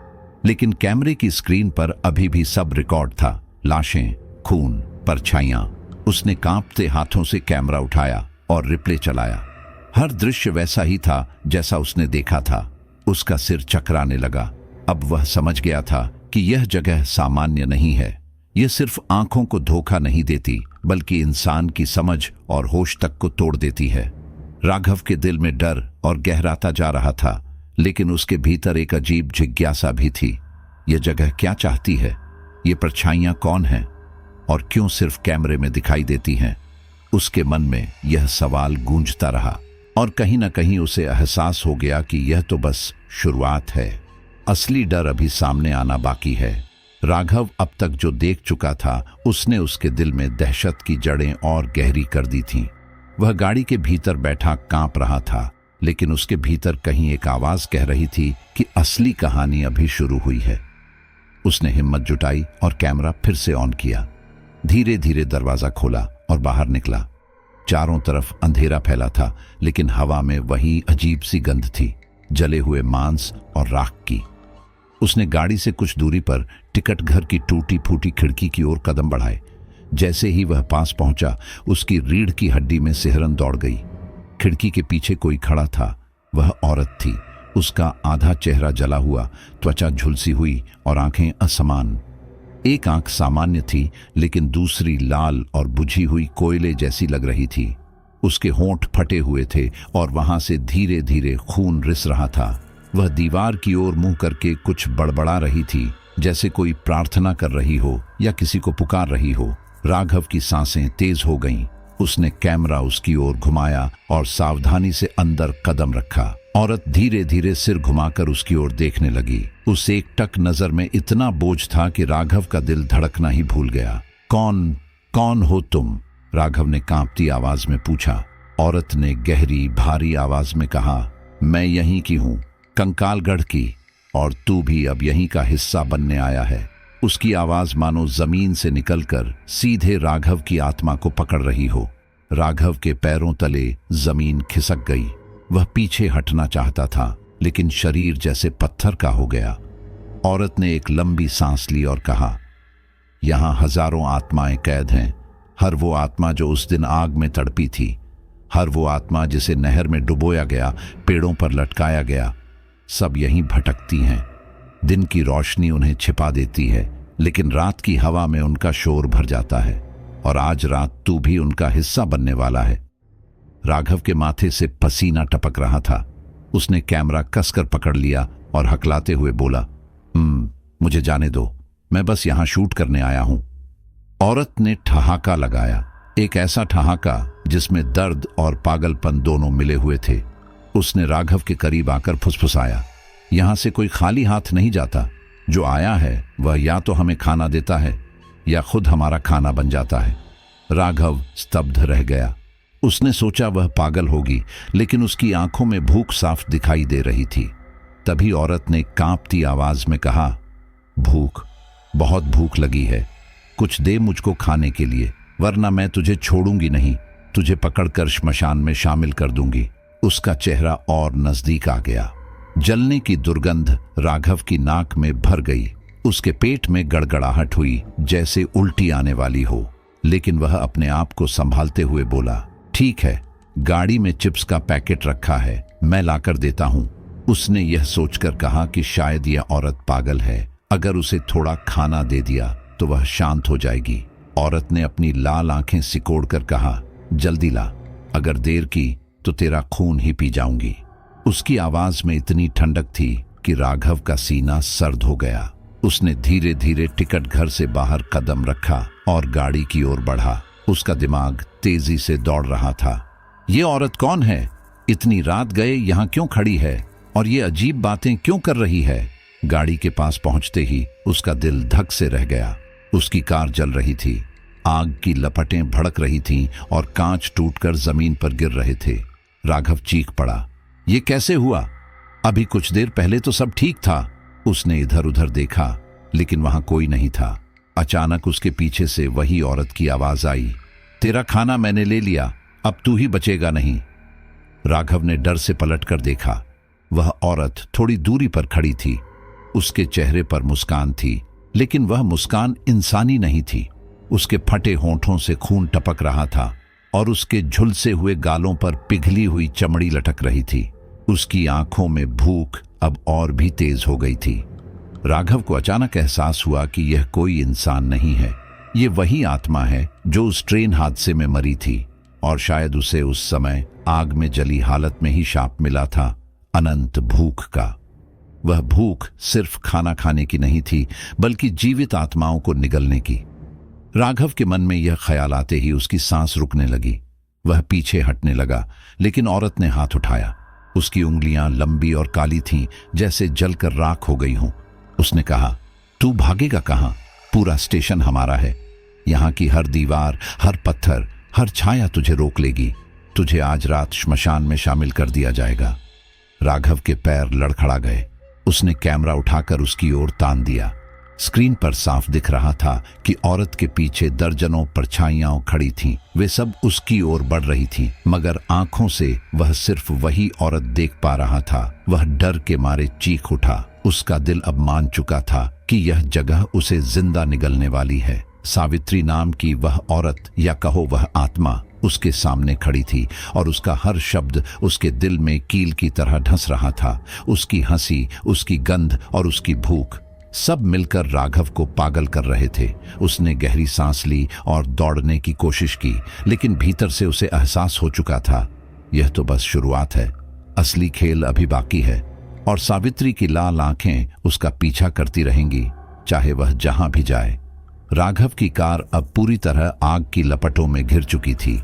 लेकिन कैमरे की स्क्रीन पर अभी भी सब रिकॉर्ड था। लाशें, खून, परछाइयां। उसने कांपते हाथों से कैमरा उठाया और रिप्ले चलाया। हर दृश्य वैसा ही था जैसा उसने देखा था। उसका सिर चकराने लगा। अब वह समझ गया था कि यह जगह सामान्य नहीं है। यह सिर्फ आंखों को धोखा नहीं देती, बल्कि इंसान की समझ और होश तक को तोड़ देती है। राघव के दिल में डर और गहराता जा रहा था, लेकिन उसके भीतर एक अजीब जिज्ञासा भी थी। यह जगह क्या चाहती है? ये परछाइयां कौन हैं? और क्यों सिर्फ कैमरे में दिखाई देती हैं? उसके मन में यह सवाल गूंजता रहा, और कहीं न कहीं उसे एहसास हो गया कि यह तो बस शुरुआत है। असली डर अभी सामने आना बाकी है। राघव अब तक जो देख चुका था, उसने उसके दिल में दहशत की जड़ें और गहरी कर दी थीं। वह गाड़ी के भीतर बैठा कांप रहा था, लेकिन उसके भीतर कहीं एक आवाज कह रही थी कि असली कहानी अभी शुरू हुई है। उसने हिम्मत जुटाई और कैमरा फिर से ऑन किया। धीरे धीरे दरवाजा खोला और बाहर निकला। चारों तरफ अंधेरा फैला था, लेकिन हवा में वही अजीब सी गंध थी, जले हुए मांस और राख की। उसने गाड़ी से कुछ दूरी पर टिकट घर की टूटी फूटी खिड़की की ओर कदम बढ़ाए। जैसे ही वह पास पहुंचा, उसकी रीढ़ की हड्डी में सिहरन दौड़ गई। खिड़की के पीछे कोई खड़ा था। वह औरत थी। उसका आधा चेहरा जला हुआ, त्वचा झुलसी हुई और आंखें असमान। एक आंख सामान्य थी, लेकिन दूसरी लाल और बुझी हुई कोयले जैसी लग रही थी। उसके होंठ फटे हुए थे और वहां से धीरे धीरे खून रिस रहा था। वह दीवार की ओर मुंह करके कुछ बड़बड़ा रही थी, जैसे कोई प्रार्थना कर रही हो या किसी को पुकार रही हो। राघव की सांसें तेज हो गईं। उसने कैमरा उसकी ओर घुमाया और सावधानी से अंदर कदम रखा। औरत धीरे धीरे सिर घुमाकर उसकी ओर देखने लगी। उस एक टक नजर में इतना बोझ था कि राघव का दिल धड़कना ही भूल गया। कौन हो तुम? राघव ने कांपती आवाज में पूछा। औरत ने गहरी भारी आवाज में कहा, मैं यहीं की हूं, कंकालगढ़ की, और तू भी अब यहीं का हिस्सा बनने आया है। उसकी आवाज मानो जमीन से निकलकर सीधे राघव की आत्मा को पकड़ रही हो। राघव के पैरों तले जमीन खिसक गई। वह पीछे हटना चाहता था, लेकिन शरीर जैसे पत्थर का हो गया। औरत ने एक लंबी सांस ली और कहा, यहां हजारों आत्माएं कैद हैं। हर वो आत्मा जो उस दिन आग में तड़पी थी, हर वो आत्मा जिसे नहर में डुबोया गया, पेड़ों पर लटकाया गया, सब यहीं भटकती हैं। दिन की रोशनी उन्हें छिपा देती है, लेकिन रात की हवा में उनका शोर भर जाता है। और आज रात तू भी उनका हिस्सा बनने वाला है। राघव के माथे से पसीना टपक रहा था। उसने कैमरा कसकर पकड़ लिया और हकलाते हुए बोला, मुझे जाने दो, मैं बस यहां शूट करने आया हूं। औरत ने ठहाका लगाया, एक ऐसा ठहाका जिसमें दर्द और पागलपन दोनों मिले हुए थे। उसने राघव के करीब आकर फुसफुसाया, यहां से कोई खाली हाथ नहीं जाता। जो आया है वह या तो हमें खाना देता है या खुद हमारा खाना बन जाता है। राघव स्तब्ध रह गया। उसने सोचा वह पागल होगी, लेकिन उसकी आंखों में भूख साफ दिखाई दे रही थी। तभी औरत ने कांपती आवाज में कहा, भूख, बहुत भूख लगी है, कुछ दे मुझको खाने के लिए, वरना मैं तुझे छोड़ूंगी नहीं, तुझे पकड़कर श्मशान में शामिल कर दूंगी। उसका चेहरा और नजदीक आ गया। जलने की दुर्गंध राघव की नाक में भर गई। उसके पेट में गड़गड़ाहट हुई, जैसे उल्टी आने वाली हो, लेकिन वह अपने आप को संभालते हुए बोला, ठीक है, गाड़ी में चिप्स का पैकेट रखा है, मैं लाकर देता हूं। उसने यह सोचकर कहा कि शायद यह औरत पागल है, अगर उसे थोड़ा खाना दे दिया तो वह शांत हो जाएगी। औरत ने अपनी लाल आंखें सिकोड़कर कहा, जल्दी ला, अगर देर की तो तेरा खून ही पी जाऊंगी। उसकी आवाज में इतनी ठंडक थी कि राघव का सीना सर्द हो गया। उसने धीरे धीरे टिकट घर से बाहर कदम रखा और गाड़ी की ओर बढ़ा। उसका दिमाग तेजी से दौड़ रहा था। ये औरत कौन है? इतनी रात गए यहां क्यों खड़ी है? और ये अजीब बातें क्यों कर रही है? गाड़ी के पास पहुंचते ही उसका दिल धक से रह गया। उसकी कार जल रही थी। आग की लपटें भड़क रही थीं और कांच टूटकर जमीन पर गिर रहे थे। राघव चीख पड़ा, ये कैसे हुआ? अभी कुछ देर पहले तो सब ठीक था। उसने इधर उधर देखा, लेकिन वहां कोई नहीं था। अचानक उसके पीछे से वही औरत की आवाज आई, तेरा खाना मैंने ले लिया, अब तू ही बचेगा नहीं। राघव ने डर से पलटकर देखा। वह औरत थोड़ी दूरी पर खड़ी थी। उसके चेहरे पर मुस्कान थी, लेकिन वह मुस्कान इंसानी नहीं थी। उसके फटे होंठों से खून टपक रहा था और उसके झुलसे हुए गालों पर पिघली हुई चमड़ी लटक रही थी। उसकी आंखों में भूख अब और भी तेज हो गई थी। राघव को अचानक एहसास हुआ कि यह कोई इंसान नहीं है, ये वही आत्मा है जो उस ट्रेन हादसे में मरी थी, और शायद उसे उस समय आग में जली हालत में ही शाप मिला था, अनंत भूख का। वह भूख सिर्फ खाना खाने की नहीं थी, बल्कि जीवित आत्माओं को निगलने की। राघव के मन में यह ख्याल आते ही उसकी सांस रुकने लगी। वह पीछे हटने लगा, लेकिन औरत ने हाथ उठाया। उसकी उंगलियां लंबी और काली थीं, जैसे जलकर राख हो गई हों। उसने कहा, तू भागेगा कहां? पूरा स्टेशन हमारा है। यहां की हर दीवार, हर पत्थर, हर छाया तुझे रोक लेगी। तुझे आज रात श्मशान में शामिल कर दिया जाएगा। राघव के पैर लड़खड़ा गए। उसने कैमरा उठाकर उसकी ओर तान दिया। स्क्रीन पर साफ दिख रहा था कि औरत के पीछे दर्जनों परछाइयां खड़ी थीं। वे सब उसकी ओर बढ़ रही थीं, मगर आंखों से वह सिर्फ वही औरत देख पा रहा था। वह डर के मारे चीख उठा। उसका दिल अब मान चुका था कि यह जगह उसे जिंदा निगलने वाली है। सावित्री नाम की वह औरत, या कहो वह आत्मा, उसके सामने खड़ी थी और उसका हर शब्द उसके दिल में कील की तरह ढस रहा था। उसकी हंसी, उसकी गंध और उसकी भूख सब मिलकर राघव को पागल कर रहे थे। उसने गहरी सांस ली और दौड़ने की कोशिश की, लेकिन भीतर से उसे एहसास हो चुका था, यह तो बस शुरुआत है, असली खेल अभी बाकी है। और सावित्री की लाल आंखें उसका पीछा करती रहेंगी, चाहे वह जहां भी जाए। राघव की कार अब पूरी तरह आग की लपटों में घिर चुकी थी।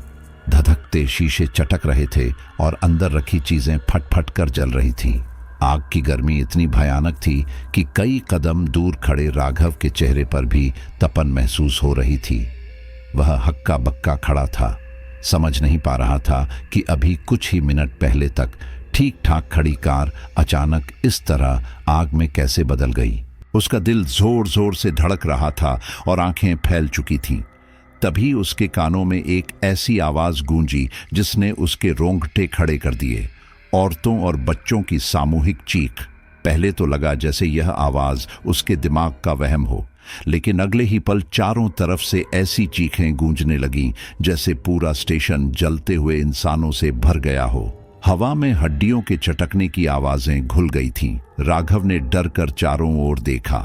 धधकते शीशे चटक रहे थे और अंदर रखी चीजें फट-फट कर जल रही थीं। आग की गर्मी इतनी भयानक थी कि कई कदम दूर खड़े राघव के चेहरे पर भी तपन महसूस हो रही थी। वह हक्का बक्का खड़ा था, समझ नहीं पा रहा था कि अभी कुछ ही मिनट पहले तक ठीक ठाक खड़ी कार अचानक इस तरह आग में कैसे बदल गई। उसका दिल जोर जोर से धड़क रहा था और आंखें फैल चुकी थीं। तभी उसके कानों में एक ऐसी आवाज गूंजी जिसने उसके रोंगटे खड़े कर दिए। औरतों और बच्चों की सामूहिक चीख। पहले तो लगा जैसे यह आवाज उसके दिमाग का वहम हो, लेकिन अगले ही पल चारों तरफ से ऐसी चीखें गूंजने लगीं जैसे पूरा स्टेशन जलते हुए इंसानों से भर गया हो। हवा में हड्डियों के चटकने की आवाजें घुल गई थीं। राघव ने डर कर चारों ओर देखा।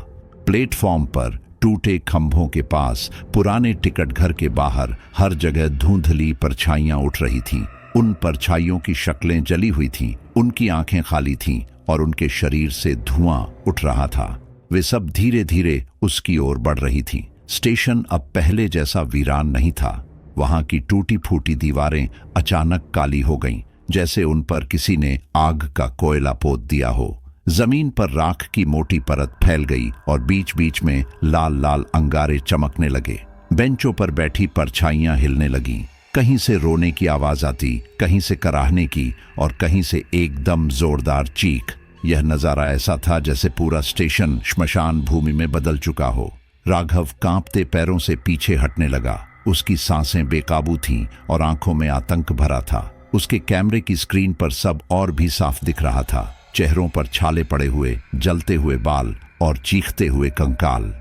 प्लेटफॉर्म पर, टूटे खंभों के पास, पुराने टिकट घर के बाहर, हर जगह धुंधली परछाइयां उठ रही थीं। उन परछाइयों की शक्लें जली हुई थीं, उनकी आंखें खाली थीं और उनके शरीर से धुआं उठ रहा था। वे सब धीरे धीरे उसकी ओर बढ़ रही थीं। स्टेशन अब पहले जैसा वीरान नहीं था। वहां की टूटी फूटी दीवारें अचानक काली हो गईं, जैसे उन पर किसी ने आग का कोयला पोत दिया हो। जमीन पर राख की मोटी परत फैल गई और बीच बीच में लाल लाल अंगारे चमकने लगे। बेंचों पर बैठी परछाइयां हिलने लगीं। कहीं से रोने की आवाज आती, कहीं से कराहने की और कहीं से एकदम जोरदार चीख। यह नजारा ऐसा था जैसे पूरा स्टेशन श्मशान भूमि में बदल चुका हो। राघव कांपते पैरों से पीछे हटने लगा। उसकी सांसें बेकाबू थीं और आंखों में आतंक भरा था। उसके कैमरे की स्क्रीन पर सब और भी साफ दिख रहा था। चेहरों पर छाले पड़े हुए, जलते हुए बाल और चीखते हुए कंकाल।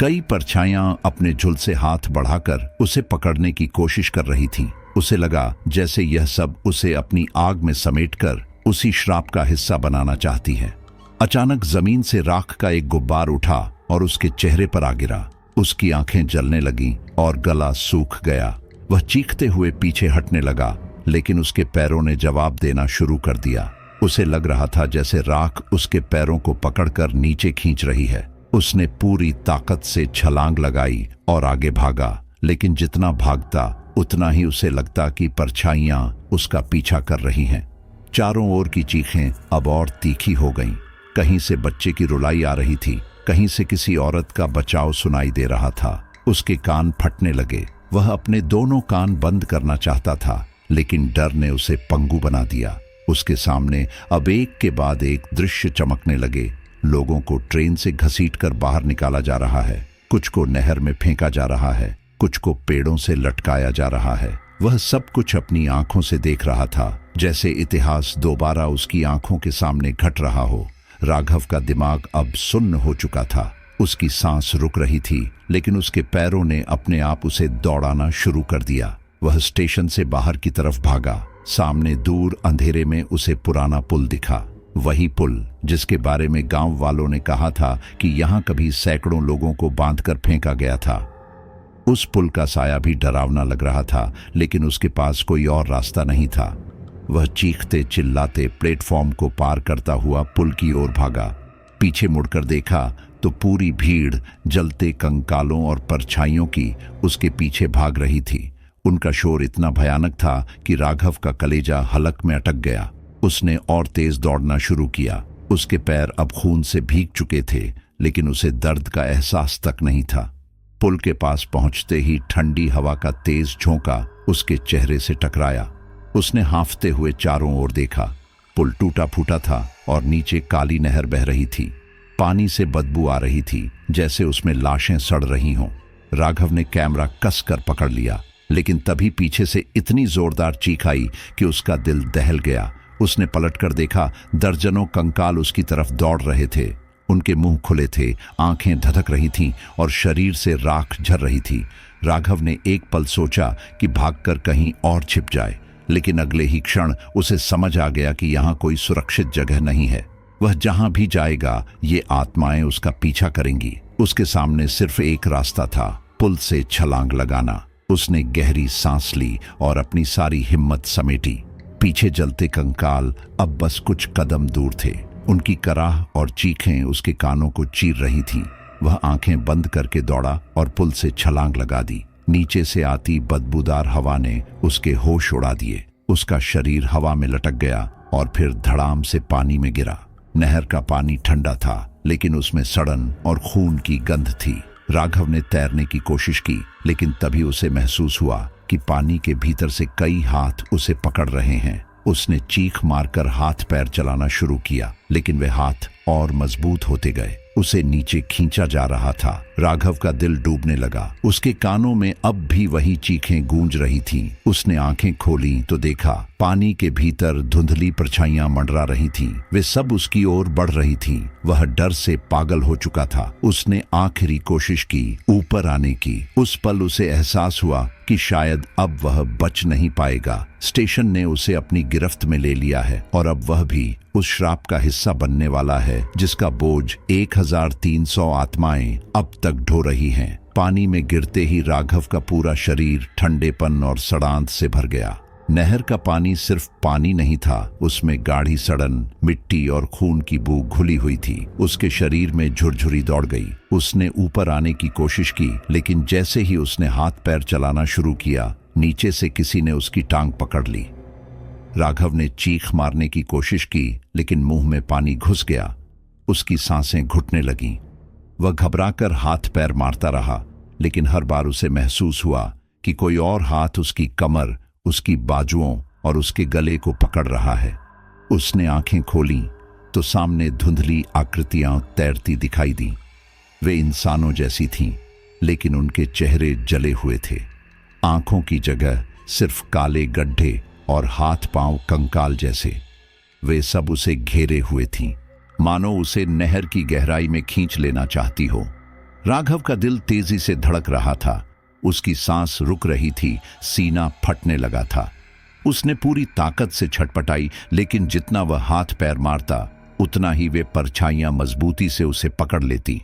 कई परछाइयां अपने झुलसे हाथ बढ़ाकर उसे पकड़ने की कोशिश कर रही थीं। उसे लगा जैसे यह सब उसे अपनी आग में समेटकर उसी श्राप का हिस्सा बनाना चाहती है। अचानक जमीन से राख का एक गुब्बार उठा और उसके चेहरे पर आ गिरा। उसकी आंखें जलने लगीं और गला सूख गया। वह चीखते हुए पीछे हटने लगा, लेकिन उसके पैरों ने जवाब देना शुरू कर दिया। उसे लग रहा था जैसे राख उसके पैरों को पकड़कर नीचे खींच रही है। उसने पूरी ताकत से छलांग लगाई और आगे भागा, लेकिन जितना भागता उतना ही उसे लगता कि परछाइयां उसका पीछा कर रही हैं। चारों ओर की चीखें अब और तीखी हो गईं। कहीं से बच्चे की रुलाई आ रही थी, कहीं से किसी औरत का बचाव सुनाई दे रहा था। उसके कान फटने लगे। वह अपने दोनों कान बंद करना चाहता था, लेकिन डर ने उसे पंगु बना दिया। उसके सामने अब एक के बाद एक दृश्य चमकने लगे। लोगों को ट्रेन से घसीटकर बाहर निकाला जा रहा है, कुछ को नहर में फेंका जा रहा है, कुछ को पेड़ों से लटकाया जा रहा है। वह सब कुछ अपनी आंखों से देख रहा था, जैसे इतिहास दोबारा उसकी आंखों के सामने घट रहा हो। राघव का दिमाग अब सुन्न हो चुका था। उसकी सांस रुक रही थी, लेकिन उसके पैरों ने अपने आप उसे दौड़ाना शुरू कर दिया। वह स्टेशन से बाहर की तरफ भागा। सामने दूर अंधेरे में उसे पुराना पुल दिखा, वही पुल जिसके बारे में गांव वालों ने कहा था कि यहाँ कभी सैकड़ों लोगों को बांधकर फेंका गया था। उस पुल का साया भी डरावना लग रहा था, लेकिन उसके पास कोई और रास्ता नहीं था। वह चीखते चिल्लाते प्लेटफॉर्म को पार करता हुआ पुल की ओर भागा। पीछे मुड़कर देखा तो पूरी भीड़ जलते कंकालों और परछाइयों की उसके पीछे भाग रही थी। उनका शोर इतना भयानक था कि राघव का कलेजा हलक में अटक गया। उसने और तेज दौड़ना शुरू किया। उसके पैर अब खून से भीग चुके थे, लेकिन उसे दर्द का एहसास तक नहीं था। पुल के पास पहुंचते ही ठंडी हवा का तेज झोंका उसके चेहरे से टकराया। उसने हांफते हुए चारों ओर देखा। पुल टूटा फूटा था और नीचे काली नहर बह रही थी। पानी से बदबू आ रही थी, जैसे उसमें लाशें सड़ रही हों। राघव ने कैमरा कसकर पकड़ लिया, लेकिन तभी पीछे से इतनी जोरदार चीख आई कि उसका दिल दहल गया। उसने पलटकर देखा, दर्जनों कंकाल उसकी तरफ दौड़ रहे थे। उनके मुंह खुले थे, आंखें धधक रही थीं और शरीर से राख झर रही थी। राघव ने एक पल सोचा कि भागकर कहीं और छिप जाए, लेकिन अगले ही क्षण उसे समझ आ गया कि यहाँ कोई सुरक्षित जगह नहीं है। वह जहां भी जाएगा, ये आत्माएं उसका पीछा करेंगी। उसके सामने सिर्फ एक रास्ता था, पुल से छलांग लगाना। उसने गहरी सांस ली और अपनी सारी हिम्मत समेटी। पीछे जलते कंकाल अब बस कुछ कदम दूर थे। उनकी कराह और चीखें उसके कानों को चीर रही थीं। वह आंखें बंद करके दौड़ा और पुल से छलांग लगा दी। नीचे से आती बदबूदार हवा ने उसके होश उड़ा दिए। उसका शरीर हवा में लटक गया और फिर धड़ाम से पानी में गिरा। नहर का पानी ठंडा था, लेकिन उसमें सड़न और खून की गंध थी। राघव ने तैरने की कोशिश की, लेकिन तभी उसे महसूस हुआ कि पानी के भीतर से कई हाथ उसे पकड़ रहे हैं। उसने चीख मारकर हाथ पैर चलाना शुरू किया, लेकिन वे हाथ और मजबूत होते गए। उसे नीचे खींचा जा रहा था। राघव का दिल डूबने लगा। उसके कानों में अब भी वही चीखें गूंज रही थीं। उसने आंखें खोली तो देखा, पानी के भीतर धुंधली परछाइयां मंडरा रही थीं। वे सब उसकी ओर बढ़ रही थीं। वह डर से पागल हो चुका था। उसने आखिरी कोशिश की ऊपर आने की। उस पल उसे एहसास हुआ कि शायद अब वह बच नहीं पाएगा। स्टेशन ने उसे अपनी गिरफ्त में ले लिया है और अब वह भी उस श्राप का हिस्सा बनने वाला है, जिसका बोझ 1300 आत्माएं अब तक ढो रही हैं। पानी में गिरते ही राघव का पूरा शरीर ठंडेपन और सड़ांत से भर गया। नहर का पानी सिर्फ पानी नहीं था, उसमें गाढ़ी सड़न, मिट्टी और खून की बू घुली हुई थी। उसके शरीर में झुरझुरी दौड़ गई। उसने ऊपर आने की कोशिश की, लेकिन जैसे ही उसने हाथ पैर चलाना शुरू किया, नीचे से किसी ने उसकी टांग पकड़ ली। राघव ने चीख मारने की कोशिश की, लेकिन मुंह में पानी घुस गया। उसकी सांसें घुटने लगीं। वह घबराकर हाथ पैर मारता रहा, लेकिन हर बार उसे महसूस हुआ कि कोई और हाथ उसकी कमर, उसकी बाजुओं और उसके गले को पकड़ रहा है। उसने आंखें खोलीं तो सामने धुंधली आकृतियां तैरती दिखाई दी। वे इंसानों जैसी थीं, लेकिन उनके चेहरे जले हुए थे। आंखों की जगह सिर्फ काले गड्ढे और हाथ पांव कंकाल जैसे। वे सब उसे घेरे हुए थीं, मानो उसे नहर की गहराई में खींच लेना चाहती हो। राघव का दिल तेजी से धड़क रहा था। उसकी सांस रुक रही थी, सीना फटने लगा था। उसने पूरी ताकत से छटपटाई, लेकिन जितना वह हाथ पैर मारता, उतना ही वे परछाइयां मजबूती से उसे पकड़ लेती।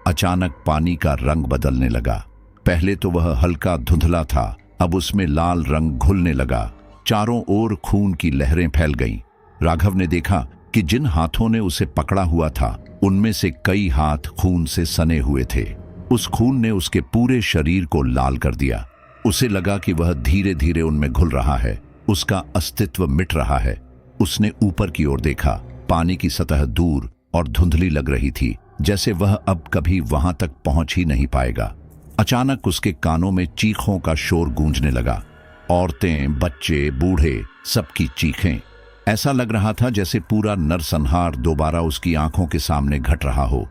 अचानक पानी का रंग बदलने लगा। पहले तो वह हल्का धुंधला था, अब उसमें लाल रंग घुलने लगा। चारों ओर खून की लहरें फैल गईं। राघव ने देखा कि जिन हाथों ने उसे पकड़ा हुआ था, उनमें से कई हाथ खून से सने हुए थे। उस खून ने उसके पूरे शरीर को लाल कर दिया। उसे लगा कि वह धीरे धीरे उनमें घुल रहा है, उसका अस्तित्व मिट रहा है। उसने ऊपर की ओर देखा। पानी की सतह दूर और धुंधली लग रही थी, जैसे वह अब कभी वहां तक पहुंच ही नहीं पाएगा। अचानक उसके कानों में चीखों का शोर गूंजने लगा। औरतें, बच्चे, बूढ़े, सबकी चीखें। ऐसा लग रहा था जैसे पूरा नरसंहार दोबारा उसकी आंखों के सामने घट रहा हो।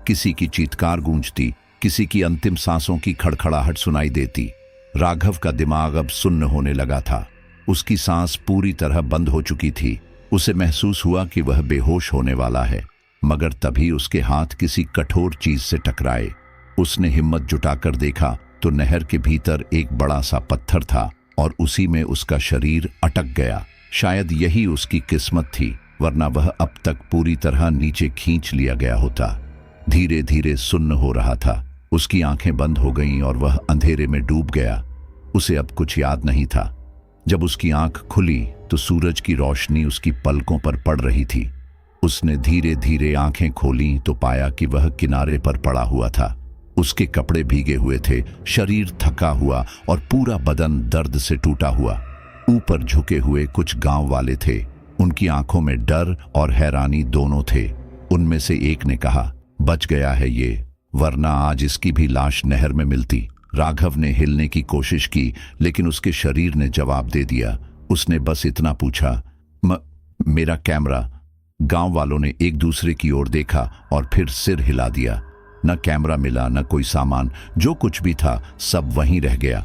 किसी की चीत्कार गूंजती, किसी की अंतिम सांसों की खड़खड़ाहट सुनाई देती। राघव का दिमाग अब सुन्न होने लगा था। उसकी सांस पूरी तरह बंद हो चुकी थी। उसे महसूस हुआ कि वह बेहोश होने वाला है, मगर तभी उसके हाथ किसी कठोर चीज से टकराए। उसने हिम्मत जुटाकर देखा तो नहर के भीतर एक बड़ा सा पत्थर था और उसी में उसका शरीर अटक गया। शायद यही उसकी किस्मत थी, वरना वह अब तक पूरी तरह नीचे खींच लिया गया होता। धीरे धीरे सुन्न हो रहा था। उसकी आंखें बंद हो गईं और वह अंधेरे में डूब गया। उसे अब कुछ याद नहीं था। जब उसकी आंख खुली तो सूरज की रोशनी उसकी पलकों पर पड़ रही थी। उसने धीरे धीरे आंखें खोलीं तो पाया कि वह किनारे पर पड़ा हुआ था। उसके कपड़े भीगे हुए थे, शरीर थका हुआ और पूरा बदन दर्द से टूटा हुआ। ऊपर झुके हुए कुछ गांव वाले थे। उनकी आंखों में डर और हैरानी दोनों थे। उनमें से एक ने कहा, बच गया है ये, वरना आज इसकी भी लाश नहर में मिलती। राघव ने हिलने की कोशिश की, लेकिन उसके शरीर ने जवाब दे दिया। उसने बस इतना पूछा, मेरा कैमरा। गांव वालों ने एक दूसरे की ओर देखा और फिर सिर हिला दिया। न कैमरा मिला, न कोई सामान। जो कुछ भी था सब वहीं रह गया।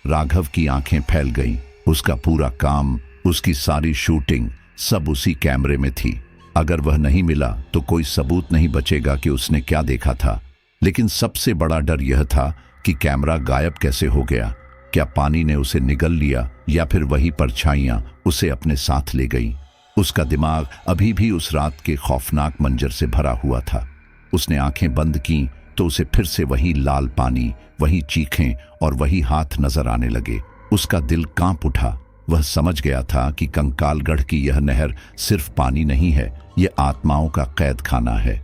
राघव की आंखें फैल गईं। उसका पूरा काम, उसकी सारी शूटिंग सब उसी कैमरे में थी। अगर वह नहीं मिला तो कोई सबूत नहीं बचेगा कि उसने क्या देखा था। लेकिन सबसे बड़ा डर यह था कि कैमरा गायब कैसे हो गया। क्या पानी ने उसे निगल लिया या फिर वही परछाइयां उसे अपने साथ ले गईं? उसका दिमाग अभी भी उस रात के खौफनाक मंजर से भरा हुआ था। उसने आंखें बंद की तो उसे फिर से वही लाल पानी, वही चीखें और वही हाथ नजर आने लगे। उसका दिल कांप उठा। वह समझ गया था कि कंकालगढ़ की यह नहर सिर्फ पानी नहीं है, यह आत्माओं का कैद खाना है।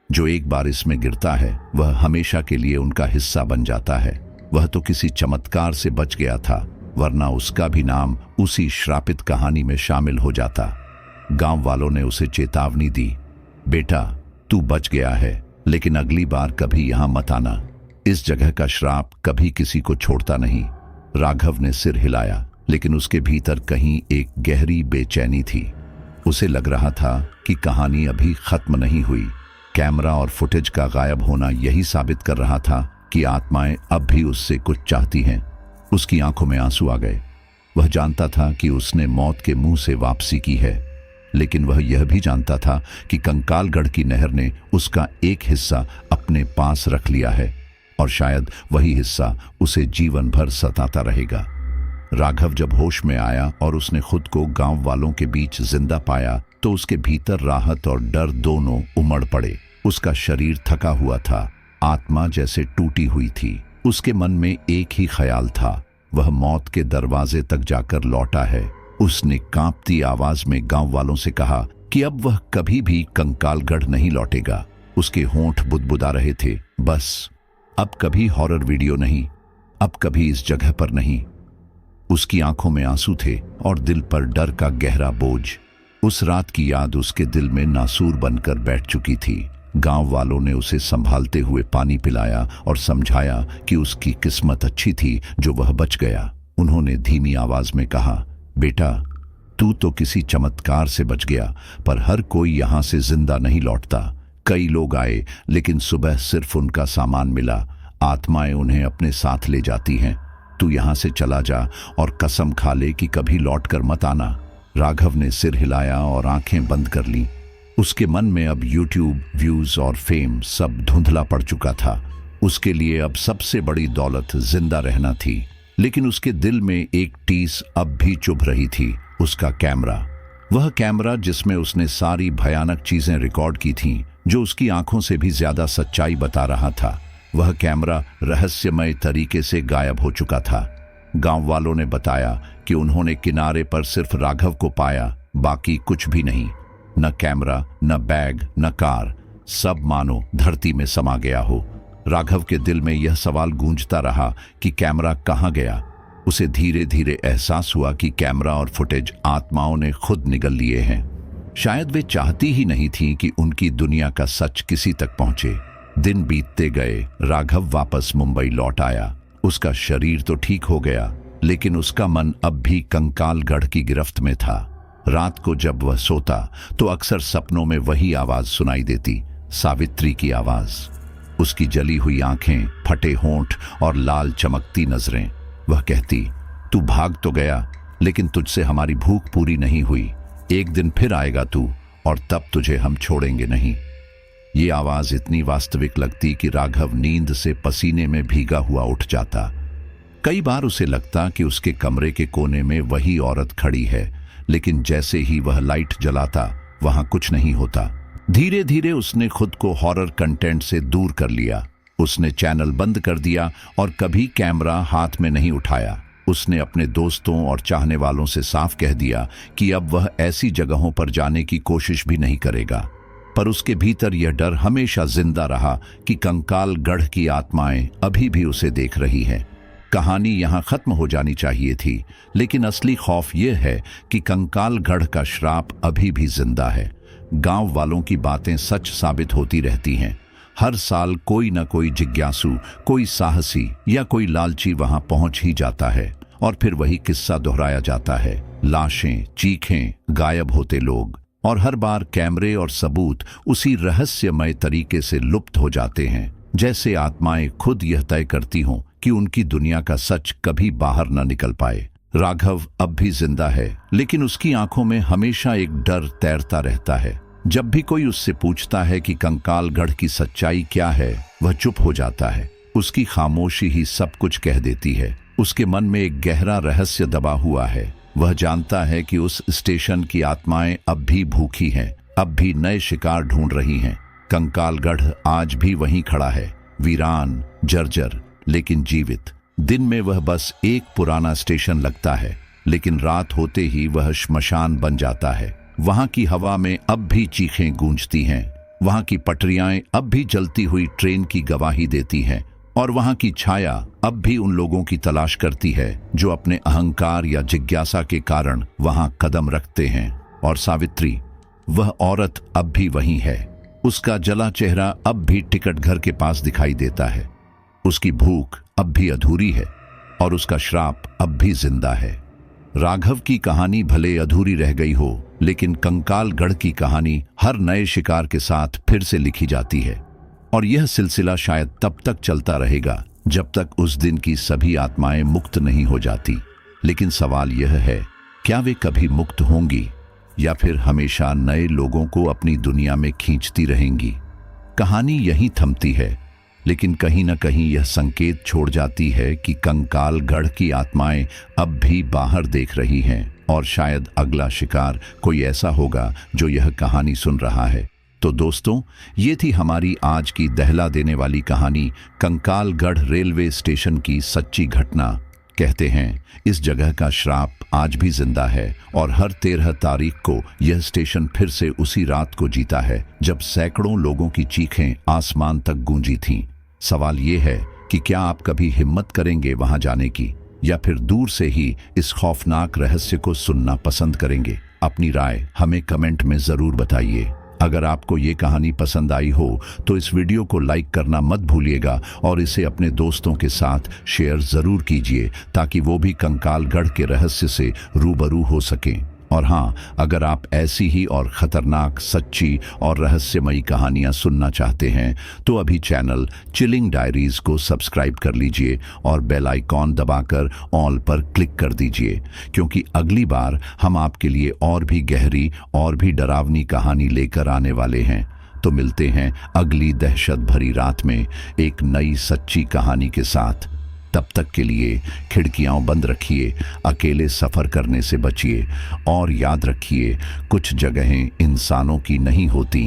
जो एक बार इसमें गिरता है वह हमेशा के लिए उनका हिस्सा बन जाता है। वह तो किसी चमत्कार से बच गया था, वरना उसका भी नाम उसी श्रापित कहानी में शामिल हो जाता। गांव वालों ने उसे चेतावनी दी, बेटा तू बच गया है, लेकिन अगली बार कभी यहां मत आना। इस जगह का श्राप कभी किसी को छोड़ता नहीं। राघव ने सिर हिलाया, लेकिन उसके भीतर कहीं एक गहरी बेचैनी थी। उसे लग रहा था कि कहानी अभी खत्म नहीं हुई। कैमरा और फुटेज का गायब होना यही साबित कर रहा था कि आत्माएं अब भी उससे कुछ चाहती हैं। उसकी आंखों में आंसू आ गए। वह जानता था कि उसने मौत के मुंह से वापसी की है, लेकिन वह यह भी जानता था कि कंकालगढ़ की नहर ने उसका एक हिस्सा अपने पास रख लिया है और शायद वही हिस्सा उसे जीवन भर सताता रहेगा। राघव जब होश में आया और उसने खुद को गांव वालों के बीच जिंदा पाया तो उसके भीतर राहत और डर दोनों उमड़ पड़े। उसका शरीर थका हुआ था, आत्मा जैसे टूटी हुई थी। उसके मन में एक ही ख्याल था, वह मौत के दरवाजे तक जाकर लौटा है। उसने कांपती आवाज में गांव वालों से कहा कि अब वह कभी भी कंकालगढ़ नहीं लौटेगा। उसके होंठ बुदबुदा रहे थे, बस अब कभी हॉरर वीडियो नहीं, अब कभी इस जगह पर नहीं। उसकी आंखों में आंसू थे और दिल पर डर का गहरा बोझ। उस रात की याद उसके दिल में नासूर बनकर बैठ चुकी थी। गांव वालों ने उसे संभालते हुए पानी पिलाया और समझाया कि उसकी किस्मत अच्छी थी जो वह बच गया। उन्होंने धीमी आवाज में कहा, बेटा तू तो किसी चमत्कार से बच गया, पर हर कोई यहां से जिंदा नहीं लौटता। कई लोग आए, लेकिन सुबह सिर्फ उनका सामान मिला। आत्माएं उन्हें अपने साथ ले जाती हैं। तू यहां से चला जा और कसम खा ले कि कभी लौट कर मत आना। राघव ने सिर हिलाया और आंखें बंद कर लीं। उसके मन में अब यूट्यूब व्यूज और फेम सब धुंधला पड़ चुका था। उसके लिए अब सबसे बड़ी दौलत जिंदा रहना थी, लेकिन उसके दिल में एक टीस अब भी चुभ रही थी, उसका कैमरा। वह कैमरा जिसमें उसने सारी भयानक चीजें रिकॉर्ड की थीं, जो उसकी आंखों से भी ज्यादा सच्चाई बता रहा था। वह कैमरा रहस्यमय तरीके से गायब हो चुका था। गांव वालों ने बताया कि उन्होंने किनारे पर सिर्फ राघव को पाया, बाकी कुछ भी नहीं। न कैमरा, न बैग, न कार, सब मानो धरती में समा गया हो। राघव के दिल में यह सवाल गूंजता रहा कि कैमरा कहाँ गया। उसे धीरे धीरे एहसास हुआ कि कैमरा और फुटेज आत्माओं ने खुद निगल लिए हैं। शायद वे चाहती ही नहीं थी कि उनकी दुनिया का सच किसी तक पहुंचे। दिन बीतते गए, राघव वापस मुंबई लौट आया। उसका शरीर तो ठीक हो गया, लेकिन उसका मन अब भी कंकालगढ़ की गिरफ्त में था। रात को जब वह सोता तो अक्सर सपनों में वही आवाज सुनाई देती, सावित्री की आवाज। उसकी जली हुई आंखें, फटे होंठ और लाल चमकती नजरें। वह कहती, तू भाग तो गया, लेकिन तुझसे हमारी भूख पूरी नहीं हुई। एक दिन फिर आएगा तू, और तब तुझे हम छोड़ेंगे नहीं। ये आवाज इतनी वास्तविक लगती कि राघव नींद से पसीने में भीगा हुआ उठ जाता। कई बार उसे लगता कि उसके कमरे के कोने में वही औरत खड़ी है, लेकिन जैसे ही वह लाइट जलाता वहां कुछ नहीं होता। धीरे धीरे उसने खुद को हॉरर कंटेंट से दूर कर लिया। उसने चैनल बंद कर दिया और कभी कैमरा हाथ में नहीं उठाया। उसने अपने दोस्तों और चाहने वालों से साफ कह दिया कि अब वह ऐसी जगहों पर जाने की कोशिश भी नहीं करेगा। पर उसके भीतर यह डर हमेशा जिंदा रहा कि कंकालगढ़ की आत्माएं अभी भी उसे देख रही हैं। कहानी यहां खत्म हो जानी चाहिए थी, लेकिन असली खौफ यह है कि कंकालगढ़ का श्राप अभी भी जिंदा है। गांव वालों की बातें सच साबित होती रहती हैं। हर साल कोई न कोई जिज्ञासु, कोई साहसी या कोई लालची वहां पहुंच ही जाता है, और फिर वही किस्सा दोहराया जाता है। लाशें, चीखें, गायब होते लोग, और हर बार कैमरे और सबूत उसी रहस्यमय तरीके से लुप्त हो जाते हैं, जैसे आत्माएं खुद यह तय करती हों कि उनकी दुनिया का सच कभी बाहर न निकल पाए। राघव अब भी जिंदा है, लेकिन उसकी आंखों में हमेशा एक डर तैरता रहता है। जब भी कोई उससे पूछता है कि कंकालगढ़ की सच्चाई क्या है, वह चुप हो जाता है। उसकी खामोशी ही सब कुछ कह देती है। उसके मन में एक गहरा रहस्य दबा हुआ है। वह जानता है कि उस स्टेशन की आत्माएं अब भी भूखी हैं, अब भी नए शिकार ढूंढ रही हैं। कंकालगढ़ आज भी वहीं खड़ा है, वीरान, जर्जर, लेकिन जीवित। दिन में वह बस एक पुराना स्टेशन लगता है, लेकिन रात होते ही वह श्मशान बन जाता है। वहां की हवा में अब भी चीखें गूंजती हैं, वहां की पटरियां अब भी जलती हुई ट्रेन की गवाही देती हैं, और वहां की छाया अब भी उन लोगों की तलाश करती है जो अपने अहंकार या जिज्ञासा के कारण वहां कदम रखते हैं। और सावित्री, वह औरत अब भी वहीं है। उसका जला चेहरा अब भी टिकट घर के पास दिखाई देता है। उसकी भूख अब भी अधूरी है, और उसका श्राप अब भी जिंदा है। राघव की कहानी भले अधूरी रह गई हो, लेकिन कंकालगढ़ की कहानी हर नए शिकार के साथ फिर से लिखी जाती है, और यह सिलसिला शायद तब तक चलता रहेगा जब तक उस दिन की सभी आत्माएं मुक्त नहीं हो जाती। लेकिन सवाल यह है, क्या वे कभी मुक्त होंगी, या फिर हमेशा नए लोगों को अपनी दुनिया में खींचती रहेंगी? कहानी यहीं थमती है, लेकिन कहीं न कहीं यह संकेत छोड़ जाती है कि कंकालगढ़ की आत्माएं अब भी बाहर देख रही हैं, और शायद अगला शिकार कोई ऐसा होगा जो यह कहानी सुन रहा है। तो दोस्तों, ये थी हमारी आज की दहला देने वाली कहानी, कंकालगढ़ रेलवे स्टेशन की सच्ची घटना। कहते हैं, इस जगह का श्राप आज भी जिंदा है, और हर 13 तारीख को यह स्टेशन फिर से उसी रात को जीता है जब सैकड़ों लोगों की चीखें आसमान तक गूंजी थीं। सवाल ये है कि क्या आप कभी हिम्मत करेंगे वहां जाने की, या फिर दूर से ही इस खौफनाक रहस्य को सुनना पसंद करेंगे? अपनी राय हमें कमेंट में जरूर बताइए। अगर आपको ये कहानी पसंद आई हो तो इस वीडियो को लाइक करना मत भूलिएगा, और इसे अपने दोस्तों के साथ शेयर जरूर कीजिए, ताकि वो भी कंकालगढ़ के रहस्य से रूबरू हो सकें। और हाँ, अगर आप ऐसी ही और ख़तरनाक, सच्ची और रहस्यमयी कहानियाँ सुनना चाहते हैं तो अभी चैनल चिलिंग डायरीज़ को सब्सक्राइब कर लीजिए और बेल आइकॉन दबाकर ऑल पर क्लिक कर दीजिए, क्योंकि अगली बार हम आपके लिए और भी गहरी और भी डरावनी कहानी लेकर आने वाले हैं। तो मिलते हैं अगली दहशत भरी रात में एक नई सच्ची कहानी के साथ। तब तक के लिए खिड़कियां बंद रखिए, अकेले सफ़र करने से बचिए, और याद रखिए, कुछ जगहें इंसानों की नहीं होती,